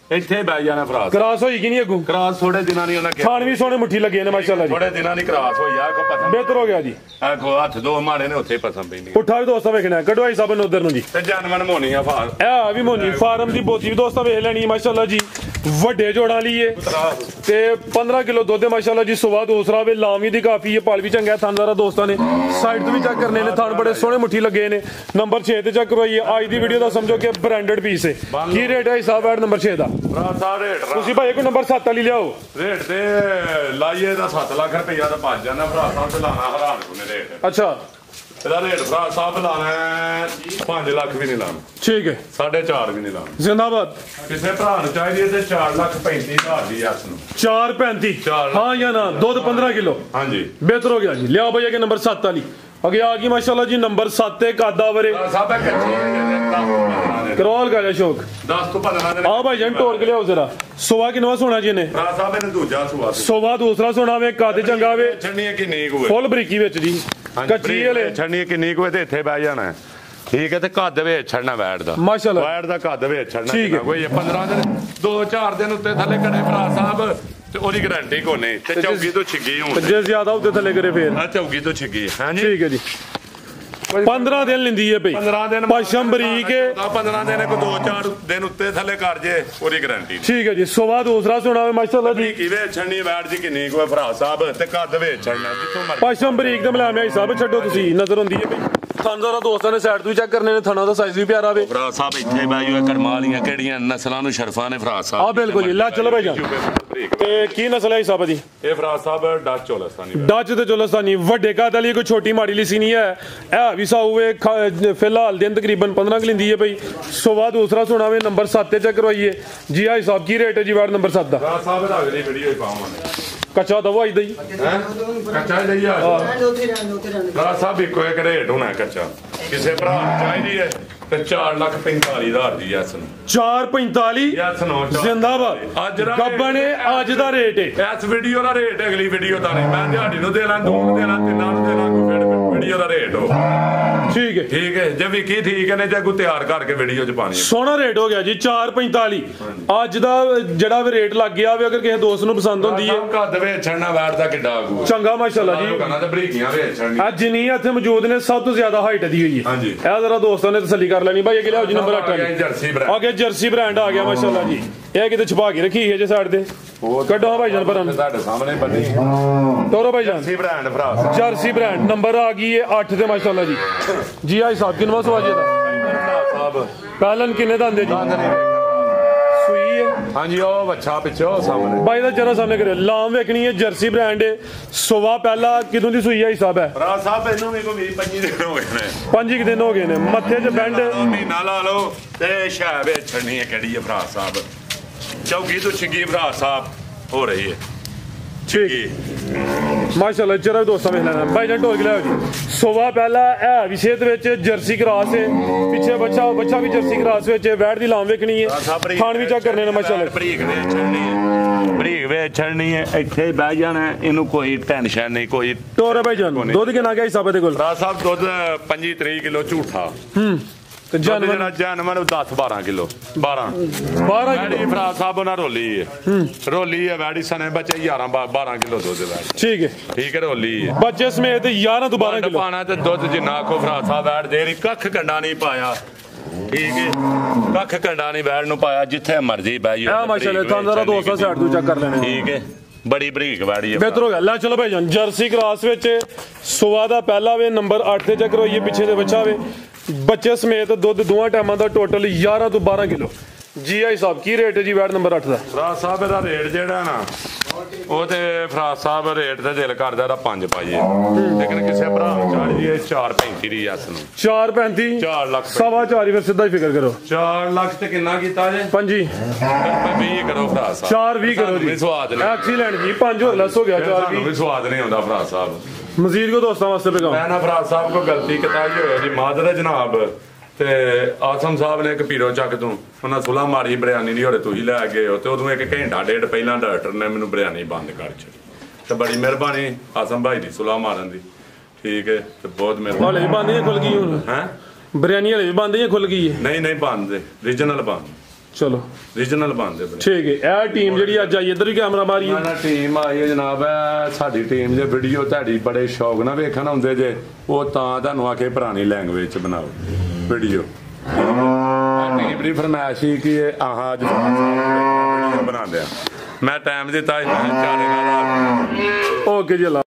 ਇੱਥੇ ਬਹਿ ਜਾਣਾ ਭਰਾ ਕ੍ਰਾਸ ਹੋਈ ਕਿ ਨਹੀਂ ਅੱਗੂ ਕ੍ਰਾਸ ਥੋੜੇ ਦਿਨਾਂ ਦੀ ਉਹਨਾਂ ਖਾਣ ਵੀ ਸੋਹਣੇ ਮੁੱਠੀ ਲੱਗੇ ਨੇ ਮਾਸ਼ਾਅੱਲਾ ਜੀ ਥੋੜੇ ਦਿਨਾਂ ਦੀ ਕ੍ਰਾਸ ਹੋਈ ਆ ਕੋ ਪਸੰਦ ਬਿਹਤਰ ਹੋ ਗਿਆ ਜੀ ਆਖੋ ਹੱਥ ਦੋ ਮਾੜੇ ਨੇ ਉੱਥੇ ਪਸੰਦ ਪੈਂਦੀ ਪੁੱਠਾ ਵੀ ਦੋਸਤਾਂ ਵੇਖਣਾ ਕਢਵਾਈ ਸਾਹਿਬ ਨੂੰ ਉਧਰ ਨੂੰ ਜੀ ਤੇ ਜਾਨਵਰ ਮੋਣੀ ਆ ਫਾਰ ਇਹ ਵੀ ਮੋਨੀ ਫਾਰਮ ਦੀ ਬੋਤੀ ਵੀ ਦੋਸਤਾਂ ਵੇਖ ਲੈਣੀ ਮਾਸ਼ਾਅੱਲਾ ਜੀ ਵੱਡੇ ਜੋੜਾਂ ਵਾਲੀ ਏ ਤੇ 15 ਕਿਲੋ ਦੁੱਧ ਹੈ ਮਾਸ਼ਾਅੱਲਾ ਜੀ ਸਵਾ ਦੂਸਰਾ ਵੇ ਲਾਮੀ ਦੀ ਕਾਫੀ ਹੈ ਪਾਲ ਵੀ ਚੰਗਾ ਥਾਨਦਾਰਾ ਦੋਸਤਾਂ ਨੇ ਸਾਈਡ ਤੋਂ ਵੀ ਚੈੱਕ ਕਰਨੇ ਨੇ ਥਾਨ ਬੜੇ ਸੋਹਣੇ ਮੁੱਠੀ ਲੱਗੇ ਨੇ ਨੰਬਰ 6 ਤੇ ਚੈੱਕ ਕਰਵਾਈਏ ਅੱਜ ਦੀ ਵੀਡੀਓ ਦਾ ਸਮਝੋ ਕਿ ਬ੍ਰਾਂਡਡ ਪੀਸ ਹੈ ਕੀ ਰੇਟ ਹੈ ਹਿਸਾਬ ਐਡ ਨੰਬਰ 6 ਦਾ ਭਰਾ ਸਾਹਿਬ ਤੁਸੀਂ ਭਾਈ ਕੋਈ ਨੰਬਰ 7 ਵਾਲੀ ਲਿਆਓ ਰੇਟ ਤੇ ਲਾਈਏ ਦਾ 7 ਲੱਖ ਰੁਪਈਆ ਤਾਂ ਭੱਜ ਜਾਂਦਾ ਭਰਾ ਸਾਹਿਬ ਤੇ ਲਾਣਾ ਹਰਾਨ ਕੋਨੇ ਰੇਟ ਅੱਛਾ ਇਹਦਾ ਰੇਟ ਭਰਾ ਸਾਹਿਬ ਲਾਣਾ 5 ਲੱਖ ਵੀ ਨਹੀਂ ਲਾਣਾ ਠੀਕ ਹੈ 4.5 ਵੀ ਨਹੀਂ ਲਾਣਾ ਜ਼ਿੰਦਾਬਾਦ ਕਿਸੇ ਭਰਾ ਨੂੰ ਚਾਹੀਦੀ ਹੈ ਤੇ 4,35,000 ਦੀ ਐਸ ਨੂੰ 4.35 ਹਾਂ ਜਾਂ ਨਾ ਦੁੱਧ 15 ਕਿਲੋ ਹਾਂਜੀ ਬਿਹਤਰ ਹੋ ਗਿਆ ਜੀ ਲਿਆਓ ਭਾਈ ਅੱਗੇ ਨੰਬਰ 7 ਵਾਲੀ ਅੱਗੇ ਆ ਗਈ ਮਾਸ਼ਾਅੱਲਾ ਜੀ ਨੰਬਰ 7 ਤੇ ਕਾਦਾ ਵਰੇ ਸਾਹਿਬ ਹੈ ਕੱਚੀ ਕਰੋਲ ਕਾ ਸ਼ੌਕ 10 ਤੋਂ 15 ਦਿਨ ਆ ਭਾਈ ਜਨ ਟੋਰ ਕੇ ਲਿਆਓ ਜ਼ਰਾ ਸੋਵਾ ਕਿਨਵਾ ਸੋਣਾ ਜੀ ਨੇ ਭਰਾ ਸਾਹਿਬ ਇਹਨੇ ਦੂਜਾ ਸੁਆ ਸੋਵਾ ਦੂਸਰਾ ਸੋਣਾ ਵੇ ਕੱਦ ਚੰਗਾ ਵੇ ਛੱਡਣੀ ਕਿੰਨੀ ਕੁ ਫੁੱਲ ਬਰੀਕੀ ਵਿੱਚ ਜੀ ਕੱਚੀ ਵਾਲੇ ਛੱਡਣੀ ਕਿੰਨੀ ਕੁ ਤੇ ਇੱਥੇ ਬਹਿ ਜਾਣਾ ਠੀਕ ਹੈ ਤੇ ਕੱਦ ਵੇਚ ਛੱਡਣਾ ਵੈਟ ਦਾ ਮਾਸ਼ਾਅੱਲਾ ਵੈਟ ਦਾ ਕੱਦ ਵੇਚ ਛੱਡਣਾ ਕੋਈ 15 ਦਿਨ 2-4 ਦਿਨ ਉੱਤੇ ਥੱਲੇ ਕੜੇ ਭਰਾ ਸਾਹਿਬ ਤੇ ਉਹਦੀ ਗਾਰੰਟੀ ਕੋਨੇ ਤੇ ਚੌਗੀ ਤੋਂ ਛਿੱਗੀ ਹੋਣ ਜੇ ਜ਼ਿਆਦਾ ਉੱਤੇ ਥੱਲੇ ਕਰੇ ਫੇਰ ਆ ਚੌਗੀ ਤੋਂ ਛਿੱਗੀ ਹਾਂਜੀ ਠੀਕ ਹੈ ਜੀ 15 ਦਿਨ ਲਿੰਦੀ ਹੈ ਭਈ 15 ਦਿਨ ਪਸ਼ਮ ਬਰੀਕ 15 ਦਿਨ ਕੋ 2-4 ਦਿਨ ਉੱਤੇ ਥੱਲੇ ਕਰ ਜੇ ਉਹਦੀ ਗਾਰੰਟੀ ਠੀਕ ਹੈ ਜੀ ਸੋਵਾ ਦੂਸਰਾ ਸੋਣਾ ਵੇ ਮਾਸ਼ਾਅੱਲਾ ਜੀ ਕੀ ਵੇਚ ਛੱਡਣੀ ਵੈਟ ਜੀ ਕਿੰਨੀ ਕੋਈ ਭਰਾ ਸਾਹਿਬ ਤੇ ਕੱਦ ਵੇਚ ਛੱਡਣਾ ਜਿੱਥੋਂ ਮਰਜ਼ੀ ਪਸ਼ਮ ਬਰੀਕ ਤੇ ਮਲਾਮਿਆ ਹਿਸਾਬ ਛੱਡੋ ਤੁਸੀਂ ਨਜ਼ਰ ਹੁੰਦੀ ਹੈ ਭਈ ਥਾਨਦਾਰਾ ਦੋਸਤਾਂ ਨੇ ਸਾਈਡ ਤੋਂ ਚੈੱਕ ਕਰਨੇ ਨੇ ਥਣਾ ਦਾ ਸਾਈਜ਼ ਵੀ ਪਿਆਰਾ ਵੇ ਭਰਾ ਸਾਹਿਬ ਇੱਥੇ ਬਾਈਓ ਕਰਮਾਂ ਵਾਲੀਆਂ ਕਿਹੜੀਆਂ ਨਸਲਾਂ ਨੂੰ ਸ਼ਰਫਾਂ ਨੇ ਭਰਾ ਸਾਹਿਬ ਆ ਬਿਲਕੁਲ ਜੀ ਲੈ ਚਲੋ ਭਾਈ ਜਾਨ ਤੇ ਕੀ ਨਸਲ ਹੈ ਹਿਸਾਬ ਦੀ ਇਹ ਭਰਾ ਸਾਹਿਬ ਡੱਚ ਚੋਲਸਤਾਨੀ ਡੱਚ ਤੇ ਚੋਲਸਤਾਨੀ ਵੱਡੇ ਕਾਦ ਵਾਲੀ ਕੋਈ ਛੋਟੀ ਮਾੜੀ ਲਿਸੀ ਨਹੀਂ ਹੈ ਇਹ ਵੀ ਸਾਊ ਫਿਲਹਾਲ ਦਿਨ ਤਕਰੀਬਨ 15 ਲਿੰਦੀ ਹੈ ਭਾਈ ਸੋਵਾ ਦੂਸਰਾ ਸੁਣਾ ਵੇ ਨੰਬਰ 7 ਤੇ ਚੈੱਕ ਕਰਵਾਈਏ ਜੀ ਆ ਹਿਸਾਬ ਕੀ ਰੇਟ ਹੈ ਜੀ ਵਾਰਡ ਨੰਬਰ 7 ਦਾ ਭਰਾ ਸਾਹਿਬ ਦਾ ਅਗਲੀ ਵੀਡੀਓ ਹੀ ਪਾਵਾਂਗੇ ਕੱਚਾ ਦਵਾ ਇਦਾਂ ਹੀ ਕੱਚਾ ਲਈ ਆ ਭਰਾ ਸਾਹਿਬ ਇੱਕੋ ਇੱਕ ਰੇਟ ਹੋਣਾ ਕੱਚਾ ਕਿਸੇ ਭਰਾ ਨੂੰ ਚਾਹੀਦੀ ਹੈ ਤੇ 4,45,000 ਦੀ ਐਸ ਨੂੰ 4.45 ਯੈਸ ਨੋ ਜ਼ਿੰਦਾਬਾਦ ਅੱਜ ਦਾ ਗੱਬਣੇ ਅੱਜ ਦਾ ਰੇਟ ਹੈ ਇਸ ਵੀਡੀਓ ਦਾ ਰੇਟ ਅਗਲੀ ਵੀਡੀਓ ਦਾ ਨਹੀਂ ਮੈਂ ਦਿਹਾੜੀ ਨੂੰ ਦੇ ਲਾਂ ਦੋ ਨੂੰ ਦੇ ਲਾਂ ਤਿੰਨਾਂ ਨੂੰ ਦੇ ਲਾਂ ਕੋਈ ਵੀਡੀਓ ਦਾ ਰੇਟ ਹੋ ਠੀਕ ਹੈ ਜੇ ਵਿਕੀ ਠੀਕ ਨੇ ਜੇ ਕੋਈ ਤਿਆਰ ਕਰਕੇ ਵੀਡੀਓ ਚ ਪਾਣੀ ਸੋਹਣਾ ਰੇਟ ਹੋ ਗਿਆ ਜੀ 445 ਅੱਜ ਦਾ ਜਿਹੜਾ ਵੀ ਰੇਟ ਲੱਗ ਗਿਆ ਵੀ ਅਗਰ ਕਿਸੇ ਦੋਸਤ ਨੂੰ ਪਸੰਦ ਹੁੰਦੀ ਹੈ ਘੱਟ ਵੇਚਣਾ ਵੈਟ ਦਾ ਕਿੱਡਾ ਆਗੂ ਚੰਗਾ ਮਾਸ਼ਾਅੱਲਾ ਜੀ ਕਹਿੰਦਾ ਤੇ ਬਰੀਕੀਆਂ ਵੇਚਣੀ ਅੱਜ ਜਿੰਨੀ ਇੱਥੇ ਮੌਜੂਦ ਨੇ ਸਭ ਤੋਂ ਜ਼ਿਆਦਾ ਹਾਈਟ ਦੀ ਹੋਈ ਹੈ ਹਾਂਜੀ ਇਹ ਜ਼ਰਾ ਦੋਸਤਾਂ ਨੇ ਤਸੱਲੀ ਕਰ ਲੈਣੀ ਭਾਈ ਅੱਗੇ ਲਿਆਓ ਜੀ ਨੰਬਰ 8 ਵਾਲੀ ਜਰਸੀ ਬ੍ਰਾਂਡ ਅੱਗੇ ਜਰਸੀ ਬ੍ਰਾਂਡ ਆ ਗਿਆ ਮਾਸ਼ਾਅੱਲਾ ਜੀ ਇਹ ਕਿਤੇ ਛੁਪਾ ਕੇ ਰੱਖੀ ਹੈ ਜੇ ਸਾਈਡ ਤੇ ਕੱਢੋ ਹਾਂ ਭਾਈ ਜਾਨ ਪਰਾਂ ਤੁਹਾਡੇ ਸਾਹਮਣੇ ਬੰਨੀ ਤੋਰੋ ਭਾਈ ਜਾਨ ਜਰਸੀ ਬ੍ਰਾਂਡ ਭਰਾ ਜਰਸੀ ਬ੍ਰਾਂਡ ਨੰਬਰ ਆ ਗਈ ਹੈ 8 ਤੇ ਮਾਸ਼ਾਅੱਲਾ ਜੀ ਜੀ ਆਈ ਸਾਹਿਬ ਕਿੰਨਵਾਂ ਸਵਾਜੇ ਦਾ ਸਾਹਿਬ ਪਹਿਲਨ ਕਿੰਨੇ ਦਾ ਆਂਦੇ ਜੀ ਸੂਈ ਹੈ ਹਾਂਜੀ ਉਹ ਬੱਚਾ ਪਿੱਛੋਂ ਸਾਹਮਣੇ ਬਾਈ ਦਾ ਜਰਾ ਸਾਹਮਣੇ ਕਰਿਓ ਲਾਮ ਵੇਖਣੀ ਹੈ ਜਰਸੀ ਬ੍ਰਾਂਡ ਹੈ ਸਵਾ ਪਹਿਲਾ ਕਿਦੋਂ ਦੀ ਸੂਈ ਹੈ ਹਿਸਾਬ ਹੈ ਭਰਾ ਸਾਹਿਬ ਇਹਨੂੰ ਵੀ ਕੋਈ 25 ਦਿਨ ਹੋ ਗਏ ਨੇ 5 ਦਿਨ ਹੋ ਗਏ ਨੇ ਮੱਥੇ 'ਚ ਬੈਂਡ ਮਹੀਨਾ ਲਾ ਲਓ ਤੇ ਸ਼ਾਇ ਵੇਚਣੀ ਹੈ ਕਿਹੜੀ ਹੈ ਭਰਾ ਸਾਹਿਬ ਚੌਕੀ ਤੋਂ ਛਿੱਗੀ ਭਰਾ ਸਾਹਿਬ ਹੋ ਰਹੀ ਹੈ ਠੀਕ ਮਾਸ਼ਾਅੱਲਾ ਜਰਾ ਦੋਸਤਾਂ ਵੇਖ ਲੈਣਾ ਭਾਈ ਜਾਨ ਢੋਲ ਕੇ ਲਿਆਓ ਜੀ ਸੋਵਾ ਪਹਿਲਾ ਇਹ ਵੀ ਸਿਹਤ ਵਿੱਚ ਜਰਸੀ ਕਰਾਸ ਹੈ ਪਿੱਛੇ ਬੱਚਾ ਵੀ ਜਰਸੀ ਕਰਾਸ ਵਿੱਚ ਵੈਟ ਦੀ ਲਾਮ ਵੇਖਣੀ ਹੈ ਖਾਣ ਵੀ ਚੈੱਕ ਕਰਨੇ ਨੇ ਮਾਸ਼ਾਅੱਲਾ ਬਰੀਕ ਵੇਚਣੀ ਹੈ ਇੱਥੇ ਬਹਿ ਜਾਣਾ ਇਹਨੂੰ ਕੋਈ ਟੈਨਸ਼ਨ ਨਹੀਂ ਕੋਈ ਤੋਰੇ ਭਾਈ ਜਾਨ ਦੁੱਧ ਕਿੰਨਾ ਗਿਆ ਹਿਸਾਬ ਦੇ ਕੋਲ ਭਰਾ ਸਾਹਿਬ ਦੁੱਧ 25-30 ਕਿਲੋ ਝੂਠਾ ਤੇ ਜਾਨਵਰ 10-12 ਕਿਲੋ 12 ਕਿਲੋ ਭਰਾ ਸਾਹਿਬ ਉਹਨਾਂ ਰੋਲੀ ਹੈ ਰੋਲੀ ਹੈ ਵੈੜੀ ਸਨੇ ਬੱਚੇ 11-12 ਕਿਲੋ ਦੁੱਧ ਵੈੜੀ ਠੀਕ ਹੈ ਰੋਲੀ ਹੈ ਬੱਚੇ ਸਮੇਤ 11 ਤੋਂ 12 ਕਿਲੋ ਪਾਣਾ ਤੇ ਦੁੱਧ ਜਿੰਨਾ ਕੋ ਭਰਾ ਸਾਹਿਬ ਵੈੜ ਦੇ ਰਹੀ ਕੱਖ ਕੰਡਾ ਨਹੀਂ ਪਾਇਆ ਠੀਕ ਹੈ ਕੱਖ ਕੰਡਾ ਨਹੀਂ ਵੈੜ ਨੂੰ ਪਾਇਆ ਜਿੱਥੇ ਮਰਜ਼ੀ ਬਹਿ ਜਾਓ ਮਾਸ਼ਾਅੱਲਾ ਤੁਹਾਨੂੰ ਜ਼ਰਾ ਦੋਸਤਾਂ ਸਾਈਡ ਤੋਂ ਚੈੱਕ ਕਰ ਲੈਣੇ ਠੀਕ ਹੈ ਬੜੀ ਬਰੀਕ ਵਾੜੀ ਹੈ ਬਿਹਤਰ ਹੋ ਗਿਆ ਲੈ ਚਲੋ ਭਾਈ ਜਾਨ ਜਰਸੀ ਕਰਾਸ ਵਿੱਚ ਸਵਾ ਦਾ ਪਹਿਲਾ ਵੇ ਨੰਬਰ 8 ਤੇ ਚੈੱਕ ਕਰੋਈਏ ਪਿੱਛੇ ਦੇ ਬੱਚਾ ਵੇ ਬੱਚੇ ਸਮੇਤ ਦੁੱਧ ਦੋਵਾਂ ਟਾਈਮਾਂ ਦਾ ਟੋਟਲ 11 ਤੋਂ 12 ਕਿਲੋ ਜੀ ਆਈ ਸਾਹਿਬ ਕੀ ਰੇਟ ਹੈ ਜੀ ਵੈਟ ਨੰਬਰ 8 ਦਾ ਫਰਾਜ਼ ਸਾਹਿਬ ਇਹਦਾ ਰੇਟ ਜਿਹੜਾ ਨਾ ਉਹ ਤੇ ਫਰਾਜ਼ ਸਾਹਿਬ ਰੇਟ ਤੇ ਦਿਲ ਕਰਦਾ ਇਹਦਾ 5 ਪਾਈਏ ਲੇਕਿਨ ਕਿਸੇ ਭਰਾ ਨੂੰ ਚਾੜ ਜੀ 4.35 ਦੀ ਐਸ ਨੂੰ 4.35 4 ਲੱਖ ਸਵਾ 4 ਫਿਰ ਸਿੱਧਾ ਹੀ ਫਿਕਰ ਕਰੋ 4 ਲੱਖ ਤੇ ਕਿੰਨਾ ਕੀਤਾ ਜੇ 5 20 ਕਰੋ ਫਰਾਜ਼ ਸਾਹਿਬ 4.20 ਕਰੋ ਜੀ ਸਵਾਦ ਨਹੀਂ ਐਕਸੀਲੈਂਟ ਜੀ 5 ਹੋਰ ਲੈਸ ਹੋ ਗਿਆ 4.20 ਵੀ ਸਵਾਦ ਨਹੀਂ ਆਉਂਦਾ ਫਰਾਜ਼ ਸਾਹਿਬ ਮਜ਼ੀਦ ਕੋ ਦੋਸਤਾਂ ਵਾਸਤੇ ਪੇਗਾ ਮੈਂ ਨਾ ਫਰਾਜ਼ ਸਾਹਿਬ ਕੋ ਗਲਤੀ ਕਿਤਾਈ ਹੋਈ ਜੀ ਮਾਦਰ ਜਨਾਬ ਤੇ ਆਸਮ ਸਾਹਿਬ ਨੇ ਇੱਕ ਪੀਰੋ ਚੱਕ ਤੋਂ ਉਹਨਾਂ ਸੁਲਾ ਮਾਰੀ ਬਿਰਿਆਨੀ ਦੀ ਹੋਰੇ ਤੁਸੀਂ ਲੈ ਗਏ ਹੋ ਤੇ ਉਦੋਂ 1 ਘੰਟਾ ਡੇਢ ਪਹਿਲਾਂ ਡਾਕਟਰ ਨੇ ਮੈਨੂੰ ਬਿਰਿਆਨੀ ਬੰਦ ਕਰ ਛੱਡੀ ਤੇ ਬੜੀ ਮਿਹਰਬਾਨੀ ਆਸਮ ਭਾਈ ਦੀ ਸੁਲਾ ਮਾਰਨ ਦੀ ਠੀਕ ਹੈ ਤੇ ਬਹੁਤ ਮਿਹਰਬਾਨੀ ਹਲੇ ਵੀ ਬੰਦ ਹੀ ਖੁੱਲ ਗਈ ਹੁਣ ਹੈ ਬਿਰਿਆਨੀ ਹਲੇ ਵੀ ਬੰਦ ਹੀ ਖੁੱਲ ਗਈ ਹੈ ਨਹੀਂ ਬੰਦ ਦੇ ਰੀਜਨਲ ਬੰਦ ਚਲੋ ਰੀਜਨਲ ਬੰਦ ਦੇ ਠੀਕ ਹੈ ਇਹ ਟੀਮ ਜਿਹੜੀ ਅੱਜ ਆਈ ਇੱਧਰ ਵੀ ਕੈਮਰਾ ਮਾਰੀ ਨਾ ਟੀਮ ਆਈ ਹੈ ਜਨਾਬ ਸਾਡੀ ਟੀਮ ਦੇ ਵੀਡੀਓ ਤੁਹਾਡੀ ਬੜੇ ਸ਼ੌਕ ਨਾਲ ਵੇਖਣ ਆਉਂਦੇ ਜੇ ਉਹ ਤਾਂ ਤੁਹਾਨੂੰ ਆਖੇ ਪੁਰਾਣੀ ਲੈਂਗੁਏਜ ਚ ਬਣਾਓ ਵੀਡੀਓ ਟੀਮ ਦੀ ਫਰਮਾਇਸ਼ ਸੀ ਕਿ ਆਹ ਅੱਜ ਵੀਡੀਓ ਬਣਾ ਲਿਆ ਮੈਂ ਟਾਈਮ ਦਿੱਤਾ ਚਾਰੇ ਨਾਲ ਓਕੇ ਜੀ।